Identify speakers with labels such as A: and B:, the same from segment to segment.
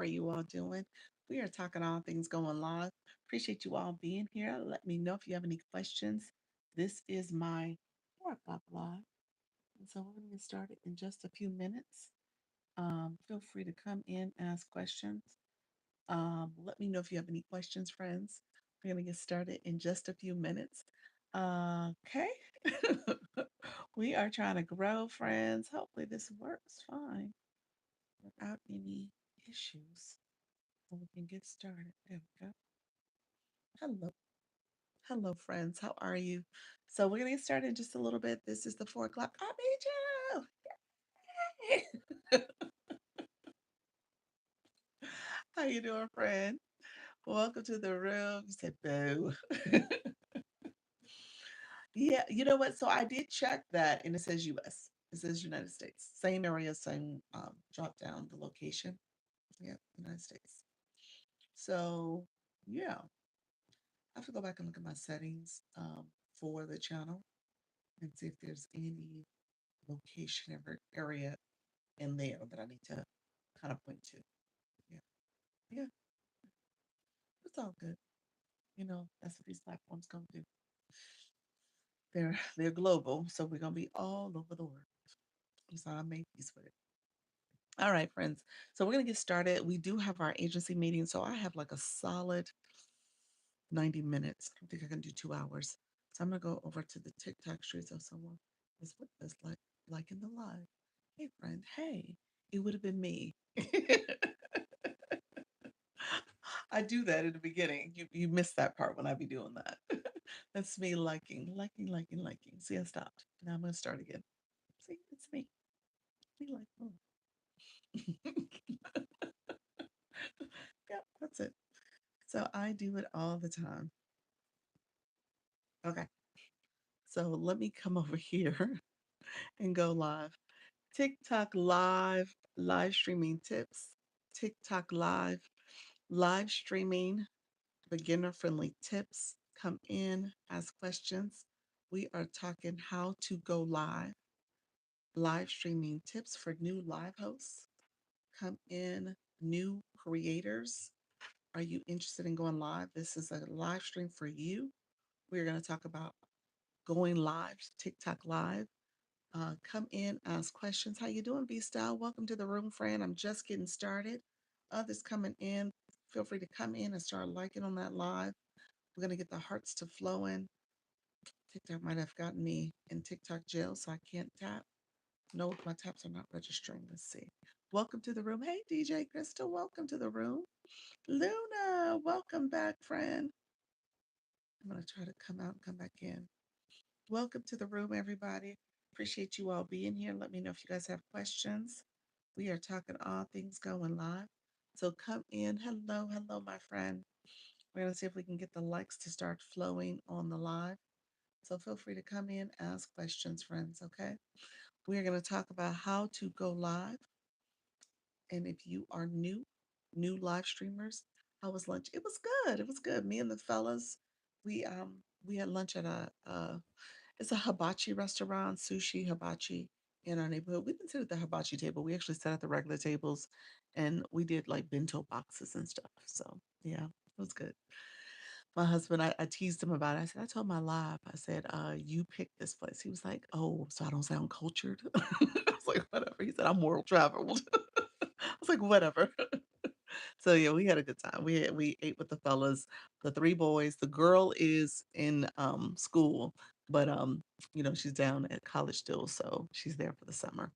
A: are you all doing? We are talking all things going live. Appreciate you all being here. Let me know if you have any questions. This is my 4 o'clock live. And so we're going to get started in just a few minutes. Feel free to come in, ask questions. Let me know if you have any questions, friends. We're going to get started in just a few minutes. Okay. We are trying to grow, friends. Hopefully, this works fine without any issues. So we can get started. There we go. Hello. Hello, friends. How are you? So we're gonna get started in just a little bit. This is the 4 o'clock. I need you. How you doing, friend? Welcome to the room. You said boo. Yeah, you know what? So I did check that and it says US. It says United States. Same area, same drop down the location. Yeah, United States. So yeah, I have to go back and look at my settings for the channel and see if there's any location or area in there that I need to kind of point to. Yeah. Yeah. It's all good. That's what these platforms gonna do. They're global, so we're gonna be all over the world. So I made peace with it. All right, friends. So we're gonna get started. We do have our agency meeting, so I have like a solid 90 minutes. I think I can do 2 hours. So I'm gonna go over to the TikTok streets of someone is with us, like in the live. Hey, friend. Hey, it would have been me. I do that in the beginning. You missed that part when I be doing that. That's me liking. See, I stopped. Now I'm gonna start again. See, it's me. Me like. Yeah, that's it. So I do it all the time. Okay. So let me come over here and go live. TikTok live streaming tips. TikTok live streaming, beginner friendly tips. Come in, ask questions. We are talking how to go live streaming tips for new live hosts. Come in, new creators. Are you interested in going live? This is a live stream for you. We're going to talk about going live, TikTok live. Come in, ask questions. How you doing, B Style? Welcome to the room, friend. I'm just getting started. Others coming in, feel free to come in and start liking on that live. We're gonna get the hearts to flowing. TikTok might have gotten me in TikTok jail, so I can't tap. No, my taps are not registering. Let's see. Welcome to the room. Hey, DJ Crystal, welcome to the room. Luna, welcome back, friend. I'm gonna try to come out and come back in. Welcome to the room, everybody. Appreciate you all being here. Let me know if you guys have questions. We are talking all things going live. So come in. Hello, my friend. We're going to see if we can get the likes to start flowing on the live. So feel free to come in, ask questions, friends, okay? We are going to talk about how to go live. And if you are new live streamers, how was lunch? It was good. It was good. Me and the fellas, we had lunch at it's a hibachi restaurant, sushi hibachi in our neighborhood. We didn't sit at the hibachi table. We actually sat at the regular tables and we did like bento boxes and stuff. So yeah, it was good. My husband, I teased him about it. I said, I told my live, I said, you picked this place. He was like, oh, so I don't sound cultured. I was like, whatever. He said, I'm world traveled. I was like, whatever. So yeah, we had a good time. We ate with the fellas, the three boys. The girl is in school, but she's down at college still, so she's there for the summer.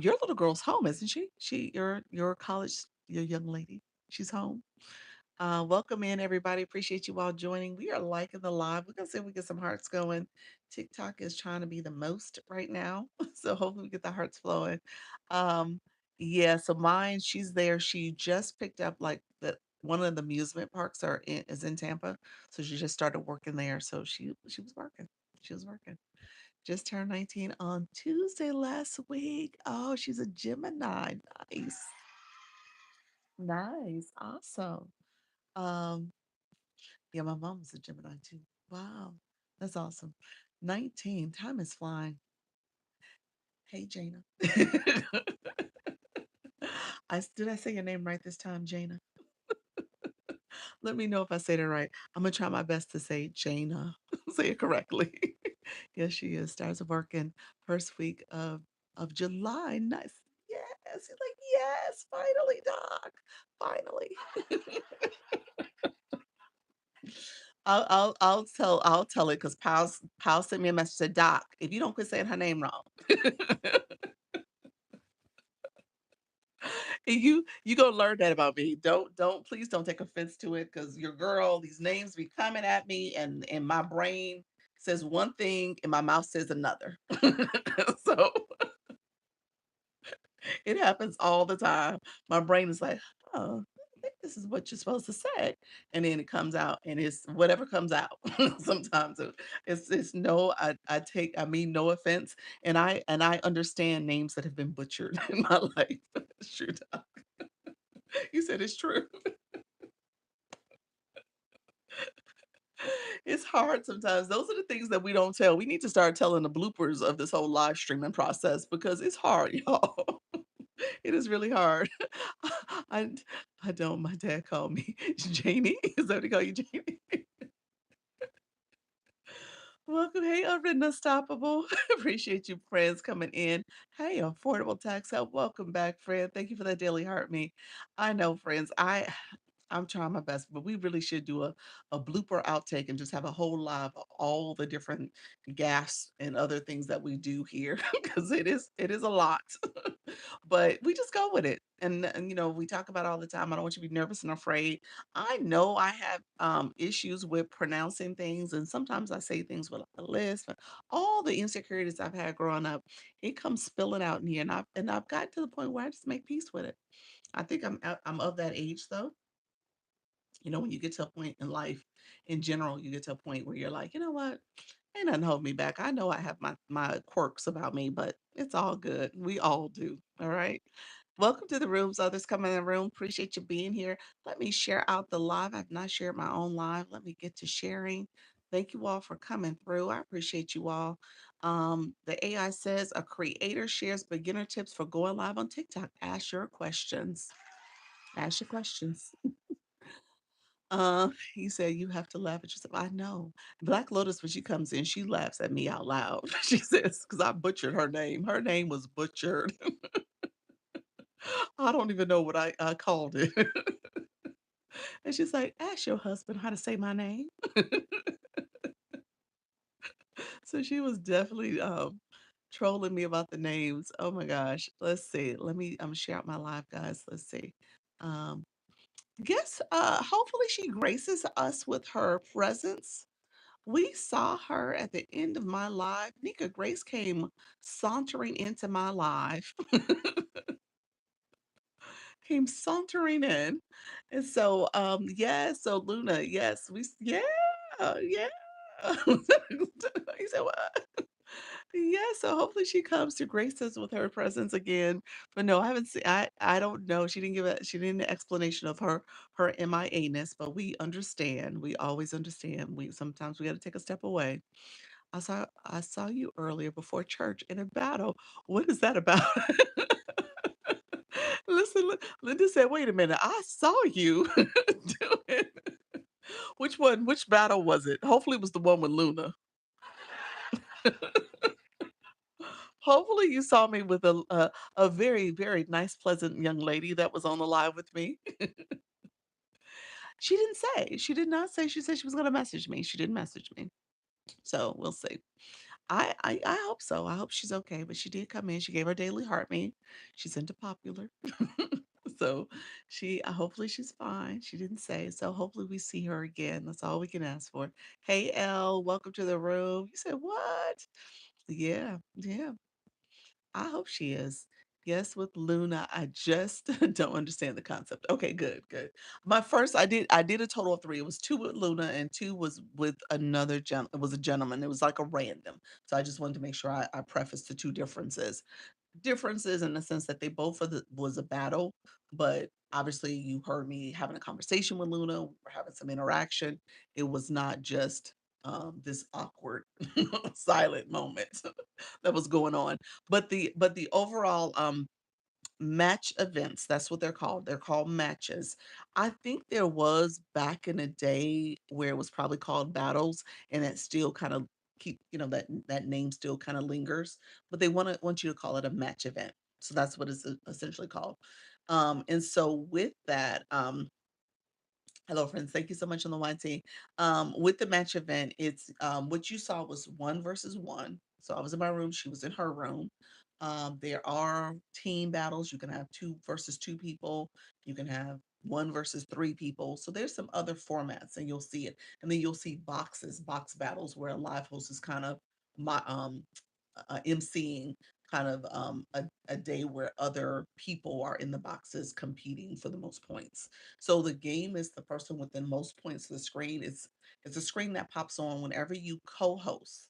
A: Your little girl's home, isn't she? Your college, your young lady. She's home. Welcome in, everybody. Appreciate you all joining. We are liking the live. We're gonna see if we get some hearts going. TikTok is trying to be the most right now, so hopefully we get the hearts flowing. Um, yeah, so mine, she's there. She just picked up like the one of the amusement parks is in Tampa, so she just started working there. So she was working. She was working. Just turned 19 on Tuesday last week. Oh, she's a Gemini. Nice, nice, awesome. Um, yeah, my mom was a Gemini too. Wow, that's awesome. 19, time is flying. Hey, Jana. Did I say your name right this time, Jana? Let me know if I said it right. I'm gonna try my best to say Jana. Say it correctly. Yes, she is. Starts working first week of July. Nice. Yes. He's like, yes, finally, Doc. Finally. I'll tell it because Pal sent me a message, said, Doc, if you don't quit saying her name wrong. And you gonna learn that about me. Don't please don't take offense to it because your girl, these names be coming at me and my brain says one thing and my mouth says another. So it happens all the time. My brain is like, oh, I think this is what you're supposed to say. And then it comes out and it's whatever comes out. Sometimes it's no, I mean no offense. And I understand names that have been butchered in my life. Sure. You said it's true. It's hard sometimes. Those are the things that we don't tell. We need to start telling the bloopers of this whole live streaming process because it's hard, y'all. It is really hard. I I don't. My dad called me Janie. Is that what he call you, Janie? Welcome. Hey, Unwritten Unstoppable. Appreciate you, friends, coming in. Hey, Affordable Tax Help. Welcome back, friend. Thank you for that daily heart me. I know, friends. I'm trying my best, but we really should do a blooper outtake and just have a whole live of all the different gaffes and other things that we do here because it is a lot. But we just go with it. And we talk about it all the time. I don't want you to be nervous and afraid. I know I have issues with pronouncing things, and sometimes I say things with a list. But all the insecurities I've had growing up, it comes spilling out in here, and I've gotten to the point where I just make peace with it. I think I'm of that age though. When you get to a point in life, in general, you get to a point where you're like, you know what? Ain't nothing hold me back. I know I have my quirks about me, but it's all good. We all do. All right. Welcome to the rooms. Others coming in the room. Appreciate you being here. Let me share out the live. I've not shared my own live. Let me get to sharing. Thank you all for coming through. I appreciate you all. The AI says a creator shares beginner tips for going live on TikTok. Ask your questions. Ask your questions. He said, "You have to laugh at yourself." I know. Black Lotus, when she comes in, she laughs at me out loud. She says, "Because I butchered her name. Her name was butchered." I don't even know what I called it. And she's like, "Ask your husband how to say my name." So she was definitely trolling me about the names. Oh my gosh. Let's see. I'm share out my live, guys. Let's see. Um, guess hopefully she graces us with her presence. We saw her at the end of my live. Nika Grace came sauntering into my live, came sauntering in. And so, yeah, so Luna, yes, yeah, yeah. You said what? Yeah, so hopefully she comes to grace us with her presence again. But no, I haven't seen, I don't know. She didn't explanation of her MIA-ness, but we understand. We always understand. Sometimes we got to take a step away. I saw you earlier before church in a battle. What is that about? Listen, Linda said, "Wait a minute, I saw you doing." Which one? Which battle was it? Hopefully, it was the one with Luna. Hopefully, you saw me with a very very nice, pleasant young lady that was on the live with me. She didn't say. She did not say. She said she was going to message me. She didn't message me. So we'll see. I hope so. I hope she's okay. But she did come in. She gave her daily heart me. She's into popular. So hopefully she's fine. She didn't say. So hopefully we see her again. That's all we can ask for. Hey Elle, welcome to the room. You said what? Yeah, yeah. I hope she is. Yes, with Luna, I just don't understand the concept. Okay, good, good. I did a total of three. It was two with Luna and two was with another it was a gentleman. It was like a random. So I just wanted to make sure I prefaced the two differences in the sense that they both was a battle, but obviously you heard me having a conversation with Luna, we were having some interaction. It was not just this awkward silent moment that was going on. But the overall Match events, that's what they're called. They're called matches. I think there was back in the day where it was probably called battles, and it still kind of keep, that name still kind of lingers, but they want you to call it a match event. So that's what it's essentially called. And so with that, hello, friends. Thank you so much on the YT. With the match event, it's what you saw was one versus one. So I was in my room, she was in her room. There are team battles. You can have two versus two people. You can have one versus three people. So there's some other formats, and you'll see it. And then you'll see box battles, where a live host is kind of my emceeing kind of a day where other people are in the boxes competing for the most points. So the game is the person with the most points to the screen. It's a screen that pops on whenever you co-host.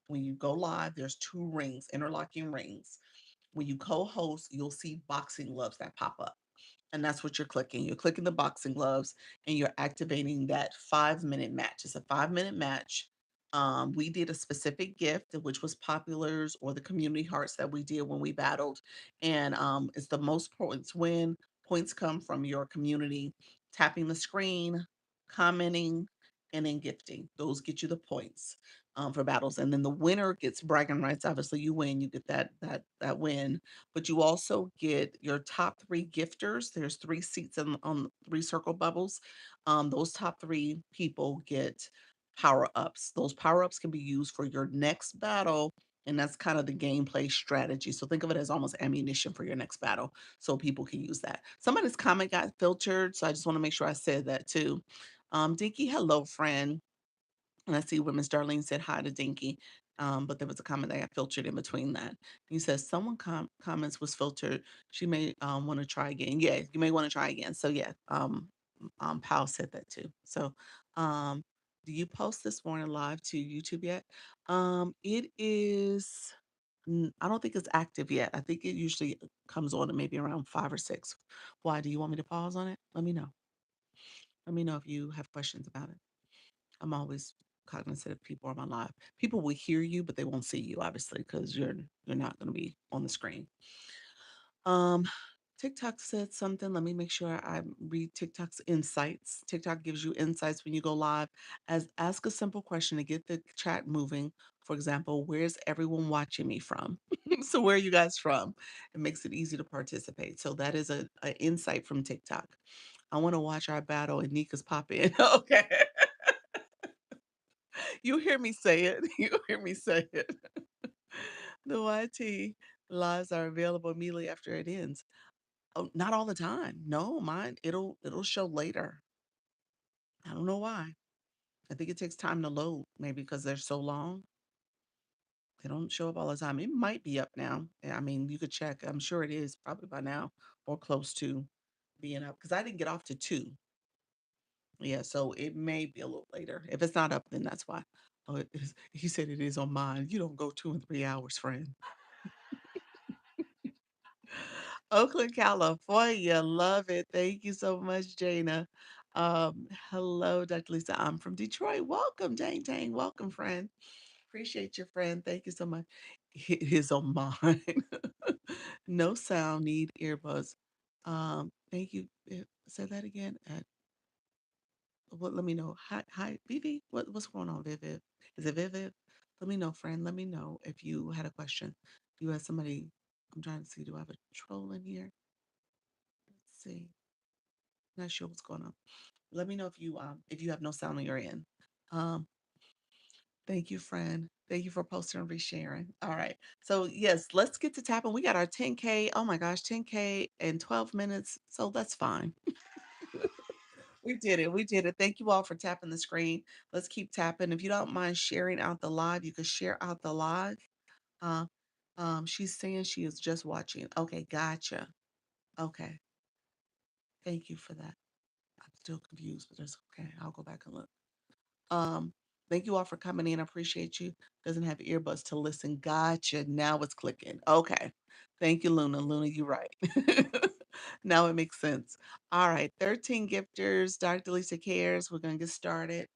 A: When you go live, there's two rings, interlocking rings. When you co-host, you'll see boxing gloves that pop up. And that's what you're clicking. You're clicking the boxing gloves and you're activating that 5 minute match. It's a 5 minute match. We did a specific gift, which was populars or the community hearts that we did when we battled. And it's the most points win. Points come from your community tapping the screen, commenting, and then gifting. Those get you the points for battles. And then the winner gets bragging rights. Obviously, you win, you get that win, but you also get your top three gifters. There's three seats on three circle bubbles. Those top three people get power ups. Those power ups can be used for your next battle. And that's kind of the gameplay strategy. So think of it as almost ammunition for your next battle. So people can use that. Somebody's comment got filtered. So I just want to make sure I said that too. Dinky, hello, friend. And I see where Miss Darlene said hi to Dinky. But there was a comment that got filtered in between that. He says someone comments was filtered. She may want to try again. Yeah, you may want to try again. So yeah, Powell said that too. So do you post this morning live to YouTube yet? It is. I don't think it's active yet. I think it usually comes on at maybe around 5 or 6. Why do you want me to pause on it? Let me know. Let me know if you have questions about it. I'm always cognizant of people on my live. People will hear you, but they won't see you, obviously, because you're not going to be on the screen. Um, TikTok said something. Let me make sure I read TikTok's insights. TikTok gives you insights when you go live. As ask a simple question to get the chat moving. For example, where's everyone watching me from? So where are you guys from? It makes it easy to participate. So that is a insight from TikTok. I want to watch our battle and Nika's pop in. Okay. You hear me say it. You hear me say it. The YT lives are available immediately after it ends. Oh, not all the time. No, mine it'll show later. I don't know why. I think it takes time to load, maybe because they're so long. They don't show up all the time. It might be up now. I mean, you could check. I'm sure it is probably by now or close to being up because I didn't get off to 2. Yeah, so it may be a little later. If it's not up, then that's why. Oh, it is. He said it is on mine. You don't go 2 and 3 hours, friend. Oakland, California. Love it. Thank you so much, Jana. Hello, Dr. Lisa. I'm from Detroit. Welcome, Dang Dang. Welcome, friend. Appreciate your friend. Thank you so much. It is on mine. No sound, need earbuds. Thank you. Say that again. What? Let me know. Hi, Vivi. What's going on, Vivi? Is it Vivi? Let me know, friend. Let me know if you had a question. You had somebody. I'm trying to see. Do I have a troll in here? Let's see. Not sure what's going on. Let me know if you have no sound on your end. Um, Thank you, friend. Thank you for posting and resharing. All right. So yes, let's get to tapping. We got our 10K. Oh my gosh, 10K in 12 minutes. So that's fine. We did it. We did it. Thank you all for tapping the screen. Let's keep tapping. If you don't mind sharing out the live, you can share out the live. Uh, she's saying she is just watching. Okay, gotcha. Okay. Thank you for that. I'm still confused, but that's okay. I'll go back and look. Um, Thank you all for coming in. I appreciate you. Doesn't have earbuds to listen. Gotcha. Now it's clicking. Okay. Thank you, Luna. Luna, you're right. Now it makes sense. All right. 13 gifters. Dr. Lisa cares. We're going to get started.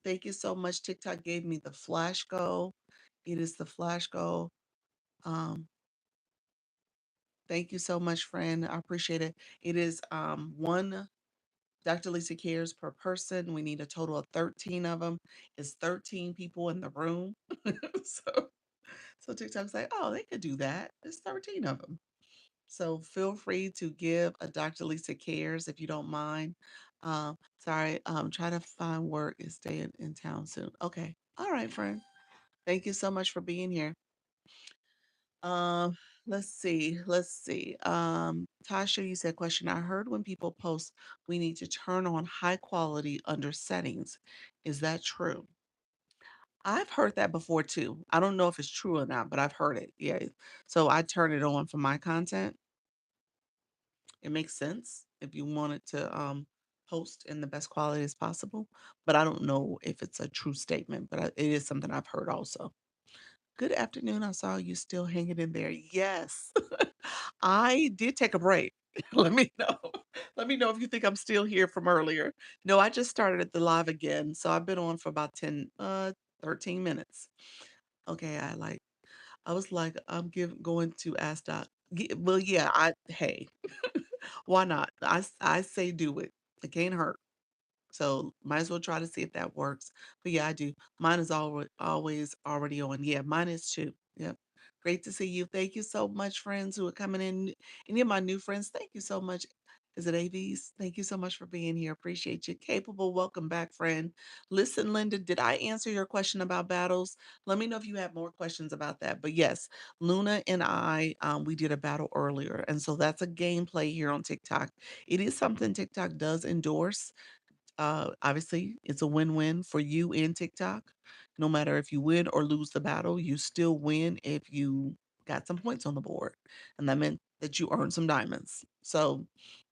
A: Thank you so much. TikTok gave me the flash goal. It is the flash goal. Um, Thank you so much, friend. I appreciate it. It is one Dr. Lisa cares per person. We need a total of 13 of them. It's 13 people in the room. so so TikTok's like, oh, they could do that. There's 13 of them. So feel free to give a Dr. Lisa cares if you don't mind. Sorry, try to find work and stay in town soon. Okay. All right, friend. Thank you so much for being here. Um, let's see. Tasha, you said question. I heard when people post we need to turn on high quality under settings. Is that true? I've heard that before too. I don't know if it's true or not, but I've heard it. Yeah. So I turn it on for my content. It makes sense if you wanted to post in the best quality as possible, but I don't know if it's a true statement, but it is something I've heard also. Good afternoon. I saw you still hanging in there. Yes. I did take a break. Let me know. Let me know if you think I'm still here from earlier. No, I just started at the live again. So I've been on for about 13 minutes. Okay, I was like, going to ask Doc. Well, yeah, hey, why not? I say do it. It can't hurt. So might as well try to see if that works. But yeah, I do. Mine is always already on. Yeah, mine is too. Yep. Great to see you. Thank you so much, friends who are coming in. Any of my new friends, thank you so much. Is it AVs? Thank you so much for being here. Appreciate you. Capable, welcome back, friend. Listen, Linda, did I answer your question about battles? Let me know if you have more questions about that. But yes, Luna and I, we did a battle earlier. And so that's a gameplay here on TikTok. It is something TikTok does endorse. Obviously, it's a win-win for you and TikTok. No matter if you win or lose the battle, you still win if you got some points on the board. And that meant that you earned some diamonds. So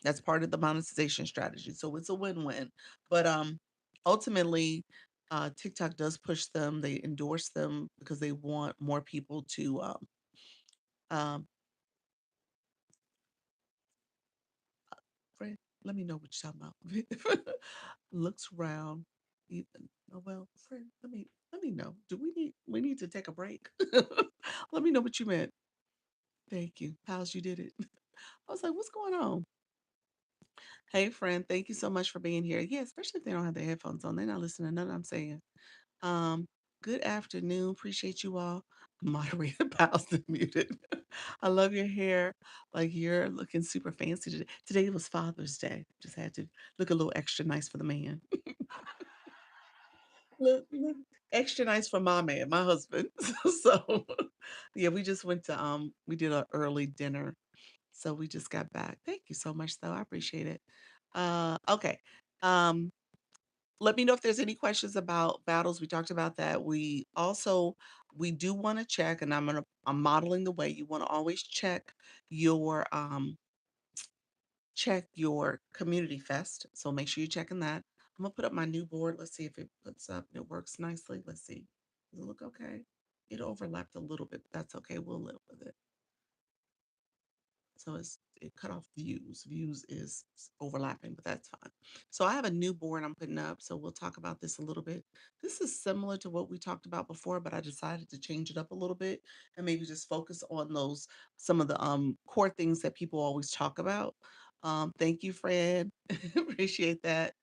A: that's part of the monetization strategy. So it's a win-win. But ultimately, TikTok does push them. They endorse them because they want more people to um Fred, let me know what you're talking about. Looks round. Oh well, friend, let me know. Do we need to take a break? Let me know what you meant. Thank you. How's you did it? I was like, what's going on? Hey friend, thank you so much for being here. Yeah, especially if they don't have their headphones on. They're not listening to nothing I'm saying. Um, Good afternoon. Appreciate you all. Moderator Pals muted. I love your hair. Like you're looking super fancy today. Today was Father's Day. Just had to look a little extra nice for the man. Look extra nice for my man, my husband. So yeah, we just went to we did an early dinner. So we just got back. Thank you so much though. I appreciate it. Okay. Um Let me know if there's any questions about battles. We talked about that. We do want to check, and I'm modeling the way you want to always your your community fest. So make sure you're checking that. I'm gonna put up my new board. Let's see if it puts up. It works nicely. Let's see. Does it look okay? It overlapped a little bit, but that's okay. We'll live with it. So it cut off views. Views is overlapping, but that's fine. So I have a new board I'm putting up. So we'll talk about this a little bit. This is similar to what we talked about before, but I decided to change it up a little bit and maybe just focus on those some of the core things that people always talk about. Thank you, Fred. Appreciate that.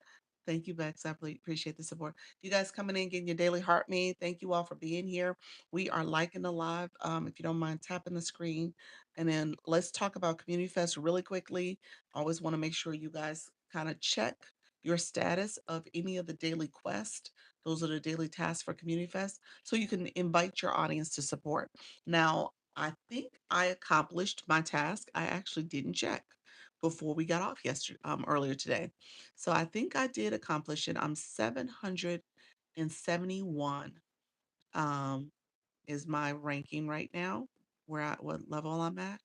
A: Thank you, Bex. I appreciate the support. You guys coming in, getting your daily heart me. Thank you all for being here. We are liking the live. If you don't mind tapping the screen. And then let's talk about Community Fest really quickly. I always want to make sure you guys kind of check your status of any of the daily quests. Those are the daily tasks for Community Fest. So you can invite your audience to support. Now, I think I accomplished my task. I actually didn't check before we got off yesterday, earlier today. So I think I did accomplish it. I'm 771 um, is my ranking right now, what level I'm at.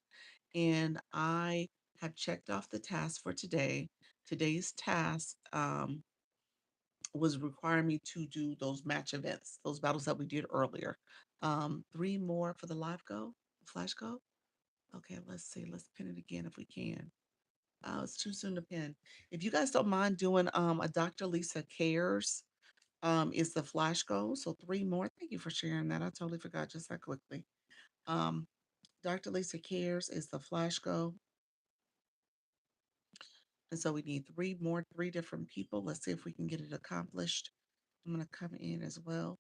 A: And I have checked off the task for today. Today's task was requiring me to do those match events, those battles that we did earlier. Three more for the live go, flash go. Okay, let's see. Let's pin it again if we can. Oh, it's too soon to pin. If you guys don't mind doing a Dr. Lisa Cares is the flash goal. So three more. Thank you for sharing that. I totally forgot just that quickly. Um, Dr. Lisa Cares is the flash go. And so we need three more, three different people. Let's see if we can get it accomplished. I'm going to come in as well.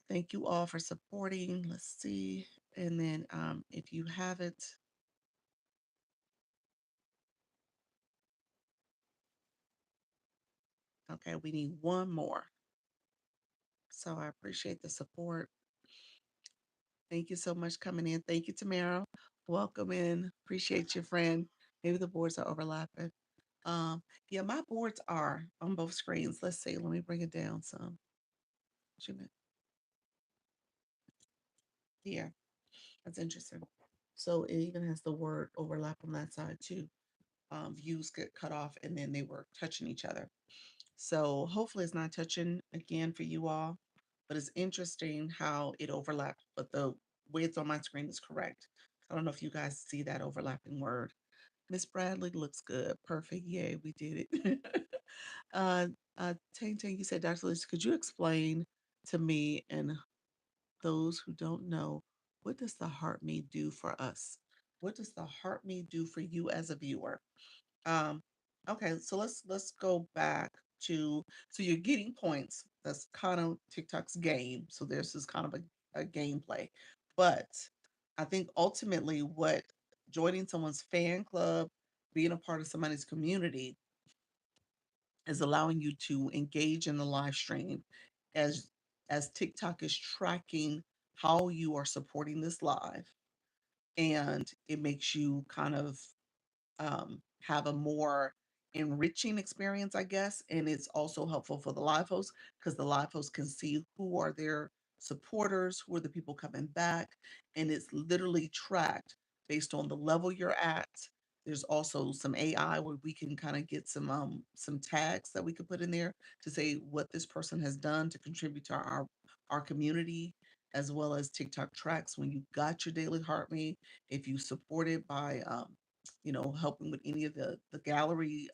A: Thank you all for supporting. Let's see. And then if you haven't, okay, we need one more. So I appreciate the support. Thank you so much coming in. Thank you, Tamara. Welcome in. Appreciate your friend. Maybe the boards are overlapping. Um, yeah, my boards are on both screens. Let's see. Let me bring it down some. Yeah, that's interesting. So it even has the word overlap on that side too. Views get cut off and then they were touching each other. So hopefully it's not touching again for you all, but it's interesting how it overlapped, but the way it's on my screen is correct. I don't know if you guys see that overlapping word. Miss Bradley looks good. Perfect. Yay, we did it. uh, Tang Tang, you said, Dr. Lisa, could you explain to me and those who don't know, what does the heart me do for us? What does the heart me do for you as a viewer? Um, okay, so let's go back to, so you're getting points. That's kind of TikTok's game. So this is kind of a gameplay. But I think ultimately what joining someone's fan club, being a part of somebody's community is allowing you to engage in the live stream as TikTok is tracking how you are supporting this live, and it makes you kind of have a more enriching experience, I guess. And it's also helpful for the live hosts because the live hosts can see who are their supporters, who are the people coming back, and it's literally tracked based on the level you're at. There's also some AI where we can kind of get some tags that we could put in there to say what this person has done to contribute to our community, as well as TikTok tracks when you got your daily heart rate, if you supported by helping with any of the gallery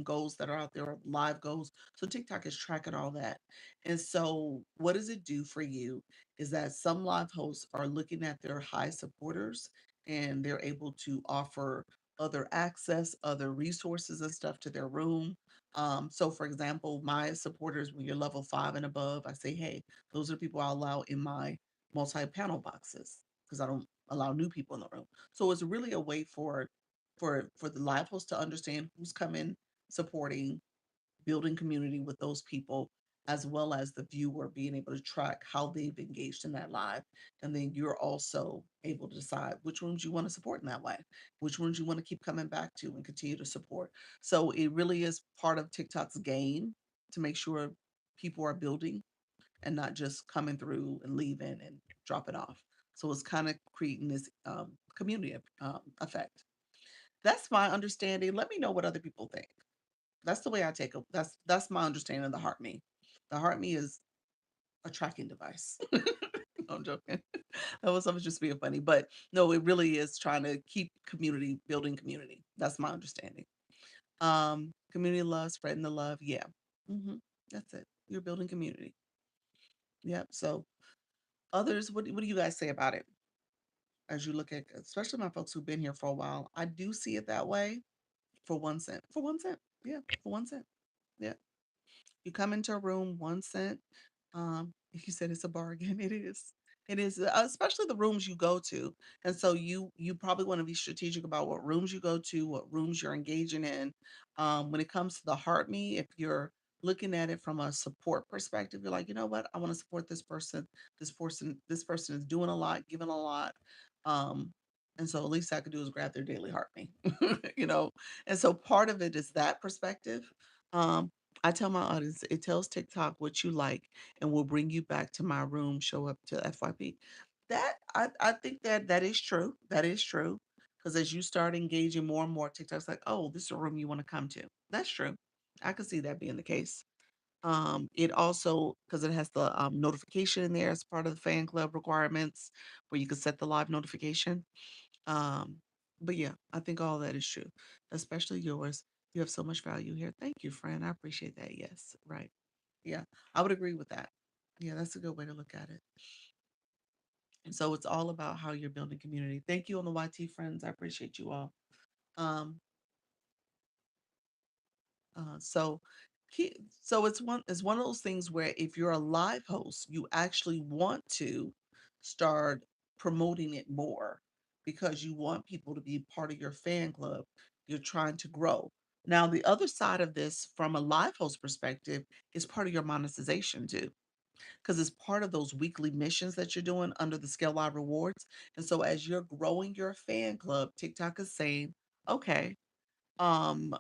A: goals that are out there, live goals. So TikTok is tracking all that. And so what does it do for you is that some live hosts are looking at their high supporters and they're able to offer other access, other resources and stuff to their room. So for example, my supporters, when you're level 5 and above, I say, hey, those are people I allow in my multi-panel boxes because I don't allow new people in the room. So it's really a way for the live host to understand who's coming, supporting, building community with those people, as well as the viewer being able to track how they've engaged in that live. And then you're also able to decide which rooms you want to support in that way, which rooms you want to keep coming back to and continue to support. So it really is part of TikTok's game to make sure people are building and not just coming through and leaving and dropping off. So it's kind of creating this community effect. That's my understanding. Let me know what other people think. That's the way I take it. That's my understanding of the heart me. The heart me is a tracking device. No, I'm joking. I was just being funny, but no, it really is trying to keep community, building community. That's my understanding. Community love, spreading the love. Yeah, that's it. You're building community. Yep. So others, what do you guys say about it as you look at, especially my folks who've been here for a while? I do see it that way. For 1 cent. For 1 cent. Yeah, for 1 cent. Yeah. You come into a room, 1 cent. If you said it's a bargain, it is. It is, especially the rooms you go to. And so you probably want to be strategic about what rooms you go to, what rooms you're engaging in. When it comes to the heart me, if you're looking at it from a support perspective, you're like, you know what, I want to support this person. This person is doing a lot, giving a lot. Um, and so at least I could do is grab their daily heart me, you know. And so part of it is that perspective. Um, I tell my audience, it tells TikTok what you like and will bring you back to my room, show up to FYP. I think that is true. That is true. Because as you start engaging more and more, TikTok's like, oh, this is a room you want to come to. That's true. I could see that being the case. It also, because it has the notification in there as part of the fan club requirements, where you can set the live notification. Um, but yeah, I think all that is true, especially yours. You have so much value here. Thank you, friend. I appreciate that. Yes, right. Yeah, I would agree with that. Yeah, that's a good way to look at it. So it's all about how you're building community. Thank you on the YT friends. I appreciate you all. Um, so so it's one of those things where if you're a live host, you actually want to start promoting it more because you want people to be part of your fan club. You're trying to grow. Now, the other side of this from a live host perspective is part of your monetization too, because it's part of those weekly missions that you're doing under the Scale Live rewards. And so as you're growing your fan club, TikTok is saying, okay, um,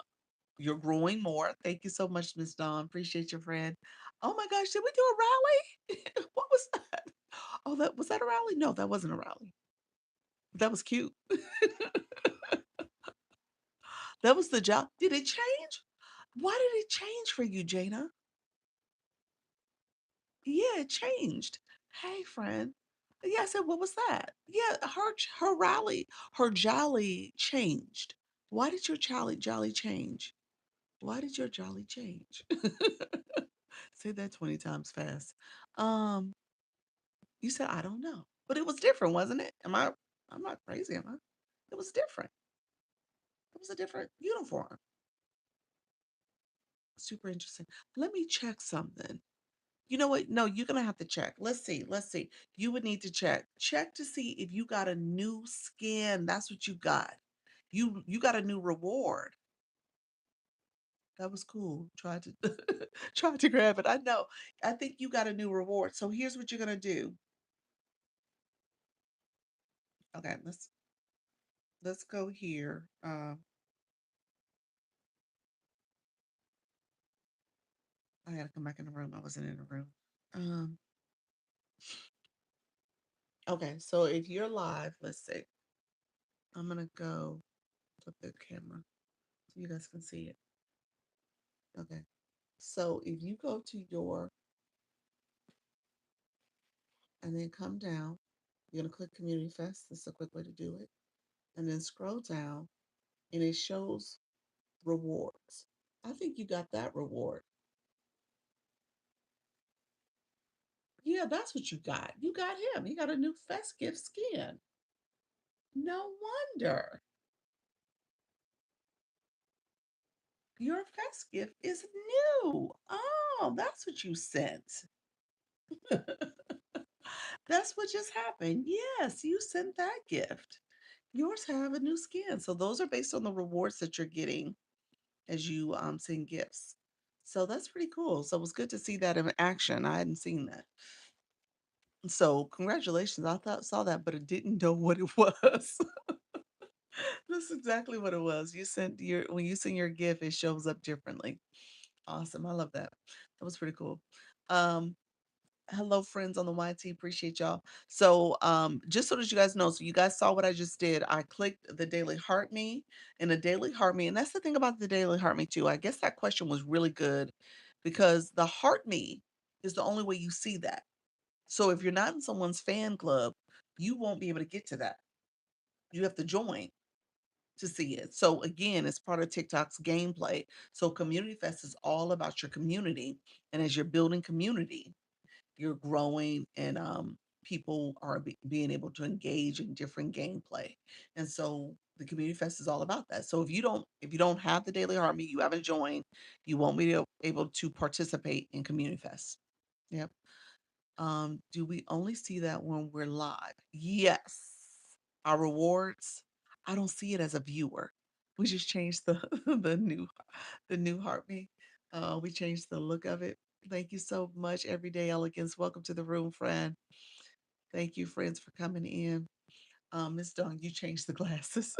A: you're growing more. Thank you so much, Miss Dawn. Appreciate your friend. Oh my gosh, did we do a rally? What was that? Oh, that was that a rally? No, that wasn't a rally. That was cute. That was the job. Did it change? Why did it change for you, Jana? Yeah, it changed. Hey, friend. Yeah, I said, what was that? Yeah, her rally, her jolly changed. Why did your jolly change? Why did your jolly change? Say that 20 times fast. Um, you said, I don't know. But it was different, wasn't it? I'm not crazy, am I? It was different. It was a different uniform. Super interesting. Let me check something. You know what? No, you're gonna have to check. Let's see. Let's see. You would need to check. Check to see if you got a new skin. That's what you got. You got a new reward. That was cool. Tried to tried to grab it. I know. I think you got a new reward. So here's what you're gonna do. Okay, let's go here. I gotta come back in the room. I wasn't in the room. Um, okay, so if you're live, let's see. I'm gonna go flip the camera so you guys can see it. Okay. So if you go to your and then come down, you're gonna click Community Fest. This is a quick way to do it. And then scroll down and it shows rewards. I think you got that reward. Yeah, that's what you got. You got him. You got a new Fest gift skin. No wonder. Your Fest gift is new. Oh, that's what you sent. That's what just happened. Yes, you sent that gift. Yours have a new skin. So those are based on the rewards that you're getting as you send gifts. So that's pretty cool. So it was good to see that in action. I hadn't seen that. So congratulations. I thought saw that, but I didn't know what it was. That's exactly what it was. You sent your when you send your gift, it shows up differently. Awesome. I love that. That was pretty cool. Um, hello, friends on the YT. Appreciate y'all. So, just so that you guys know, so you guys saw what I just did. I clicked the daily heart me and the daily heart me. And that's the thing about the daily heart me, too. I guess that question was really good because the heart me is the only way you see that. So, if you're not in someone's fan club, you won't be able to get to that. You have to join to see it. So again, it's part of TikTok's gameplay. So Community Fest is all about your community. And as you're building community, you're growing and people are being able to engage in different gameplay. And so the Community Fest is all about that. So if you don't have the Daily Harmony, you haven't joined, you won't be able to participate in Community Fest. Yep. Do we only see that when we're live? Yes. Our rewards, I don't see it as a viewer. We just changed the the new heartbeat. We changed the look of it. Thank you so much, Everyday Elegance. Welcome to the room, friend. Thank you, friends, for coming in. Miss Dawn, you changed the glasses.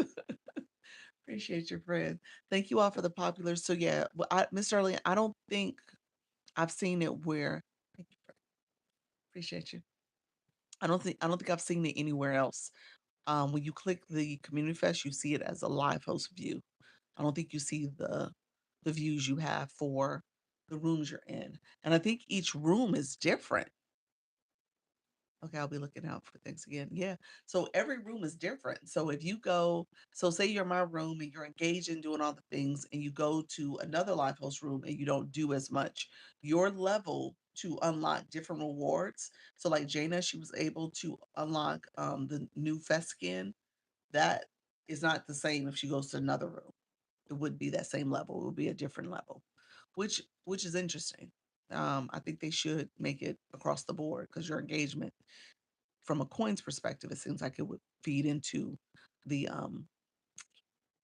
A: Appreciate your friend. Thank you all for the popular. So yeah, Miss Early, I don't think I've seen it where. Thank you, appreciate you. I don't think I've seen it anywhere else. When you click the Community Fest, you see it as a live host view. I don't think you see the views you have for the rooms you're in. And I think each room is different. Okay, I'll be looking out for things again. Yeah. So every room is different. So if you go, so say you're in my room and you're engaged in doing all the things, and you go to another live host room and you don't do as much, your level to unlock different rewards. So like Jaina, she was able to unlock the new fest skin. That is not the same if she goes to another room. It would be that same level. It would be a different level, which is interesting. I think they should make it across the board because your engagement from a coins perspective, it seems like it would feed the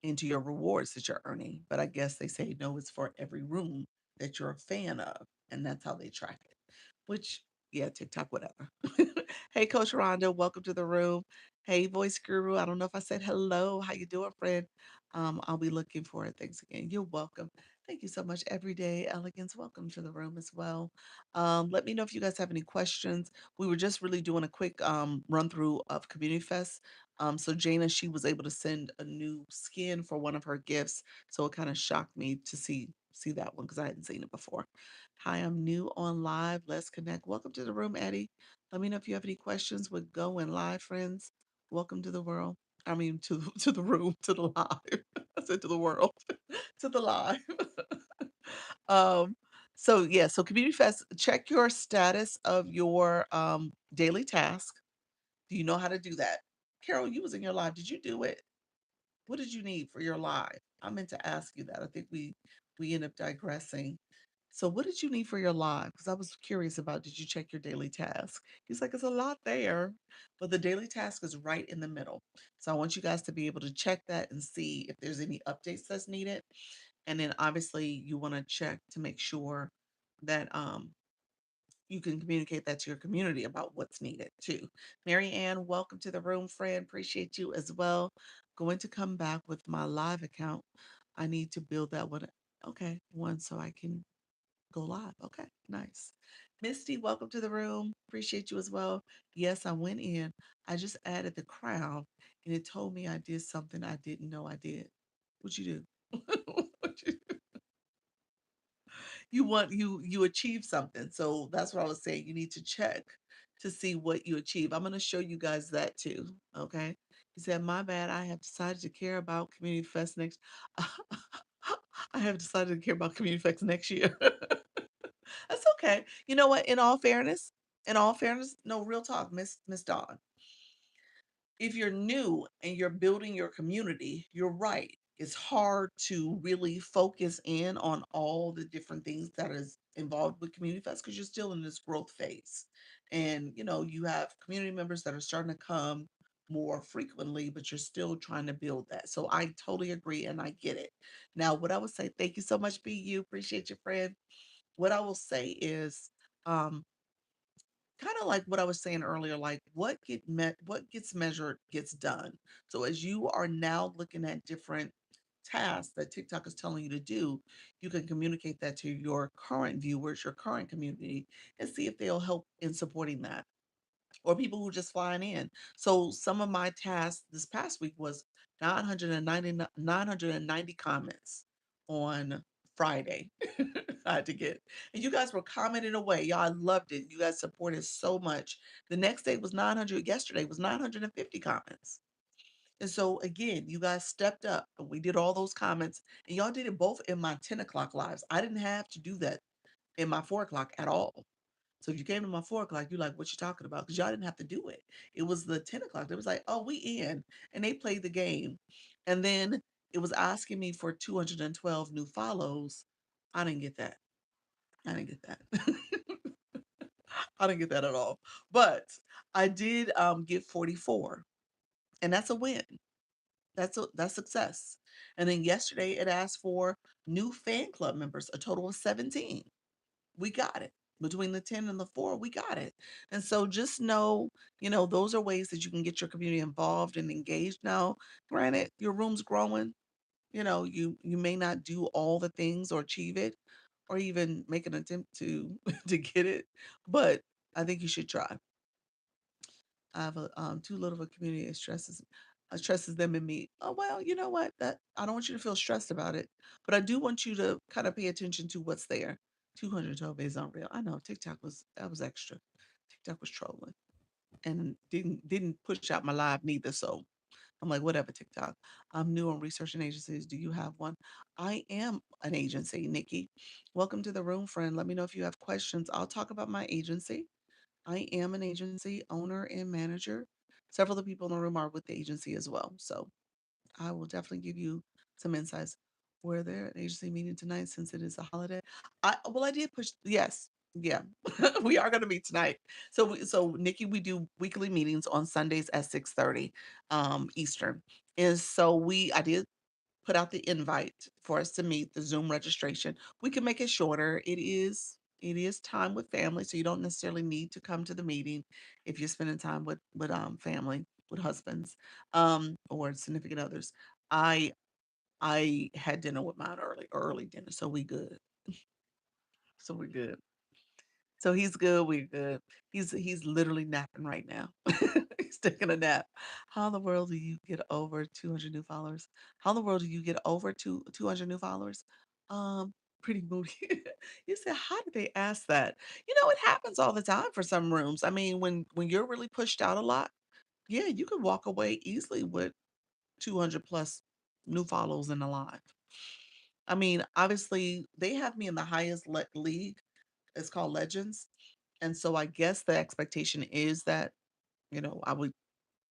A: into your rewards that you're earning. But I guess they say no, it's for every room that you're a fan of, and that's how they track it. Which, yeah, TikTok, whatever. Hey, Coach Rhonda, welcome to the room. Hey, Voice Guru. I don't know if I said hello. How you doing, friend? I'll be looking for it. Thanks again. You're welcome. Thank you so much. Everyday Elegance, welcome to the room as well. Let me know if you guys have any questions. We were just really doing a quick run through of Community Fest. So Jana, she was able to send a new skin for one of her gifts. So it kind of shocked me to see that one because I hadn't seen it before. Hi, I'm new on live. Let's connect. Welcome to the room, Eddie. Let me know if you have any questions with Go and Live, friends. Welcome to the world. I mean, to the room, to the live. I said to the world, to the live. um, so yeah, so Community Fest. Check your status of your daily task. Do you know how to do that? Carol, you was in your live. Did you do it? What did you need for your live? I meant to ask you that. I think we end up digressing. So what did you need for your live? Because I was curious about did you check your daily task? He's like, it's a lot there. But the daily task is right in the middle. So I want you guys to be able to check that and see if there's any updates that's needed. And then obviously you want to check to make sure that you can communicate that to your community about what's needed too. Mary Ann, welcome to the room, friend. Appreciate you as well. Going to come back with my live account. I need to build that one. Okay, one so I can go live. Okay, nice. Misty, welcome to the room. Appreciate you as well. Yes, I went in. I just added the crown and it told me I did something I didn't know I did. What you do? What you you achieve something. So that's what I was saying. You need to check to see what you achieve. I'm going to show you guys that too. Okay. He said, my bad. I have decided to care about Community Fest next. I have decided to care about Community Fest next year. That's okay. You know what? In all fairness, no real talk, Miss Dawn, if you're new and you're building your community, you're right. It's hard to really focus in on all the different things that is involved with Community Fest because you're still in this growth phase. And you have community members that are starting to come more frequently, but you're still trying to build that. So I totally agree and I get it. Now, what I would say, thank you so much, BU. Appreciate your friend. What I will say is, um, kind of like what I was saying earlier, like what gets measured gets done. So as you are now looking at different tasks that TikTok is telling you to do, you can communicate that to your current viewers, your current community, and see if they'll help in supporting that or people who just flying in. So some of my tasks this past week was 990 comments on Friday. I had to get, and you guys were commenting away. Y'all, I loved it. You guys supported so much. The next day was 900. Yesterday was 950 comments. And so again, you guys stepped up and we did all those comments and y'all did it both in my 10 o'clock lives. I didn't have to do that in my 4 o'clock at all. So if you came to my 4 o'clock, you're like, what you talking about? Because y'all didn't have to do it. It was the 10 o'clock. It was like, oh, we in. And they played the game. And then it was asking me for 212 new follows. I didn't get that. I didn't get that. I didn't get that at all. But I did get 44. And that's a win. That's success. And then yesterday it asked for new fan club members, a total of 17. We got it. Between the 10 and the 4, we got it. And so just know, those are ways that you can get your community involved and engaged. Now, granted, your room's growing. You may not do all the things or achieve it or even make an attempt to to get it, but I think you should try. I have a too little of a community. It stresses them and me. Oh well, you know what? That I don't want you to feel stressed about it, but I do want you to kind of pay attention to what's there. 212 is unreal. I know TikTok was extra. TikTok was trolling and didn't push out my live neither. So I'm like, whatever, TikTok. I'm new on researching agencies. Do you have one? I am an agency, Nikki. Welcome to the room, friend. Let me know if you have questions. I'll talk about my agency. I am an agency owner and manager. Several of the people in the room are with the agency as well. So I will definitely give you some insights. Were there an agency meeting tonight since it is a holiday? I did push, yes. Yeah. We are gonna meet tonight. So Nikki, we do weekly meetings on Sundays at 6:30 Eastern. Is so we I did put out the invite for us to meet, the Zoom registration. We can make it shorter. It is time with family, so you don't necessarily need to come to the meeting if you're spending time with family, with husbands, or significant others. I I had dinner with mine early dinner, so we good. So we're good. So he's good, we're good. He's literally napping right now. He's taking a nap. How in the world do you get over 200 new followers? How in the world do you get over 200 new followers? Pretty moody. You said, how did they ask that? It happens all the time for some rooms. I mean, when you're really pushed out a lot, yeah, you can walk away easily with 200 plus new follows in a live. I mean, obviously, they have me in the highest league. It's called Legends. And so I guess the expectation is that, I would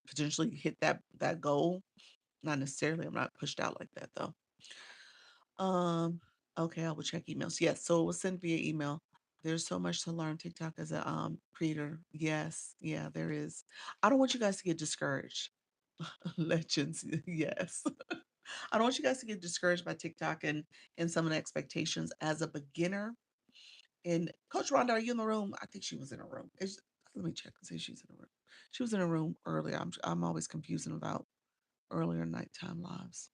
A: potentially hit that goal. Not necessarily. I'm not pushed out like that though. Um, okay, I will check emails. Yes, so it was sent via email. There's so much to learn TikTok as a creator. Yes, yeah, there is. I don't want you guys to get discouraged. Legends, yes. I don't want you guys to get discouraged by TikTok and some of the expectations as a beginner. And Coach Rhonda, are you in the room? I think she was in a room. Let me check and see if she's in a room. She was in a room earlier. I'm always confusing about earlier nighttime lives.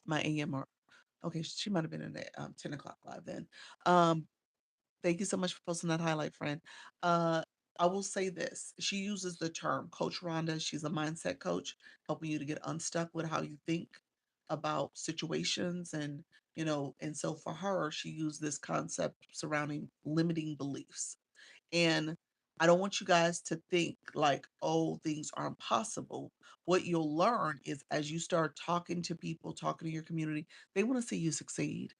A: My AM or okay, she might have been in the 10 o'clock live then. Um, Thank you so much for posting that highlight, friend. Uh, I will say this. She uses the term Coach Rhonda. She's a mindset coach, helping you to get unstuck with how you think about situations and so for her, she used this concept surrounding limiting beliefs. And I don't want you guys to think like, oh, things aren't possible. What you'll learn is as you start talking to people, talking to your community, they want to see you succeed.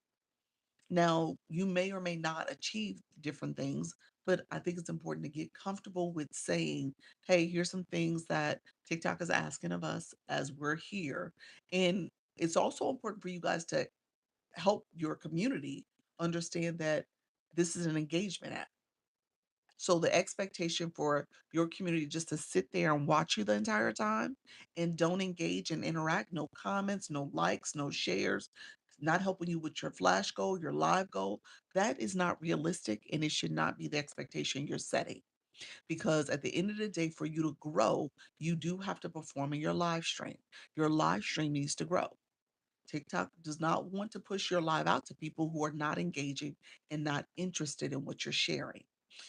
A: Now, you may or may not achieve different things, but I think it's important to get comfortable with saying, hey, here's some things that TikTok is asking of us as we're here. And it's also important for you guys to help your community understand that this is an engagement app. So the expectation for your community just to sit there and watch you the entire time and don't engage and interact, no comments, no likes, no shares, not helping you with your flash goal, your live goal, that is not realistic and it should not be the expectation you're setting. Because at the end of the day, for you to grow, you do have to perform in your live stream. Your live stream needs to grow. TikTok does not want to push your live out to people who are not engaging and not interested in what you're sharing.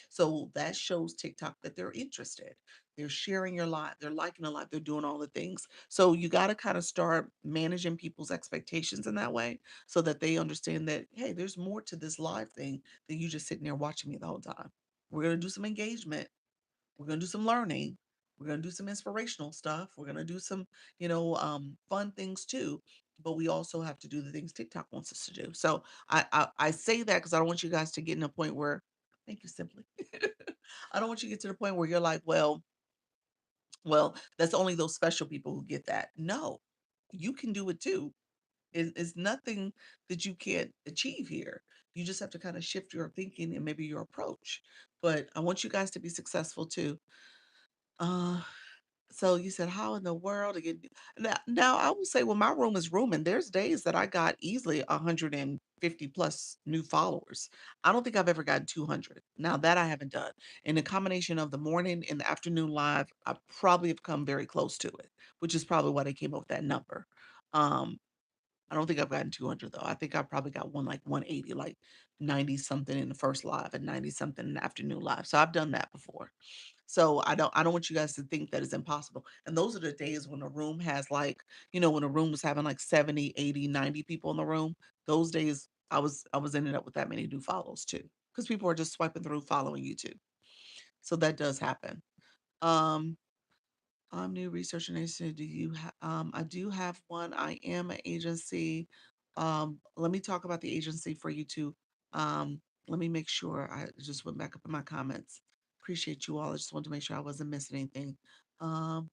A: So that shows TikTok that they're interested. They're sharing your live, they're liking a lot, they're doing all the things. So you got to kind of start managing people's expectations in that way so that they understand that, hey, there's more to this live thing than you just sitting there watching me the whole time. We're going to do some engagement. We're gonna do some learning. We're gonna do some inspirational stuff. We're gonna do some, fun things too. But we also have to do the things TikTok wants us to do. So I say that because I don't want you guys to get in a point where, thank you, simply. I don't want you to get to the point where you're like, well, that's only those special people who get that. No, you can do it too. It's nothing that you can't achieve here. You just have to kind of shift your thinking and maybe your approach. But I want you guys to be successful too. Uh, so you said, how in the world to get now I will say when my room is rooming, there's days that I got easily 150 plus new followers. I don't think I've ever gotten 200. Now that I haven't done. In the combination of the morning and the afternoon live, I probably have come very close to it, which is probably why they came up with that number. Um, I don't think I've gotten 200 though. I think I probably got one like 180, like 90 something in the first live and 90 something in the afternoon live. So I've done that before. So I don't want you guys to think that it's impossible. And those are the days when a room has like, when a room was having like 70, 80, 90 people in the room. Those days I was ending up with that many new follows too. Because people are just swiping through following you too. So that does happen. Um I'm new research and agency. Do you I do have one. I am an agency. Let me talk about the agency for you too. Let me make sure I just went back up in my comments. Appreciate you all. I just wanted to make sure I wasn't missing anything. Um,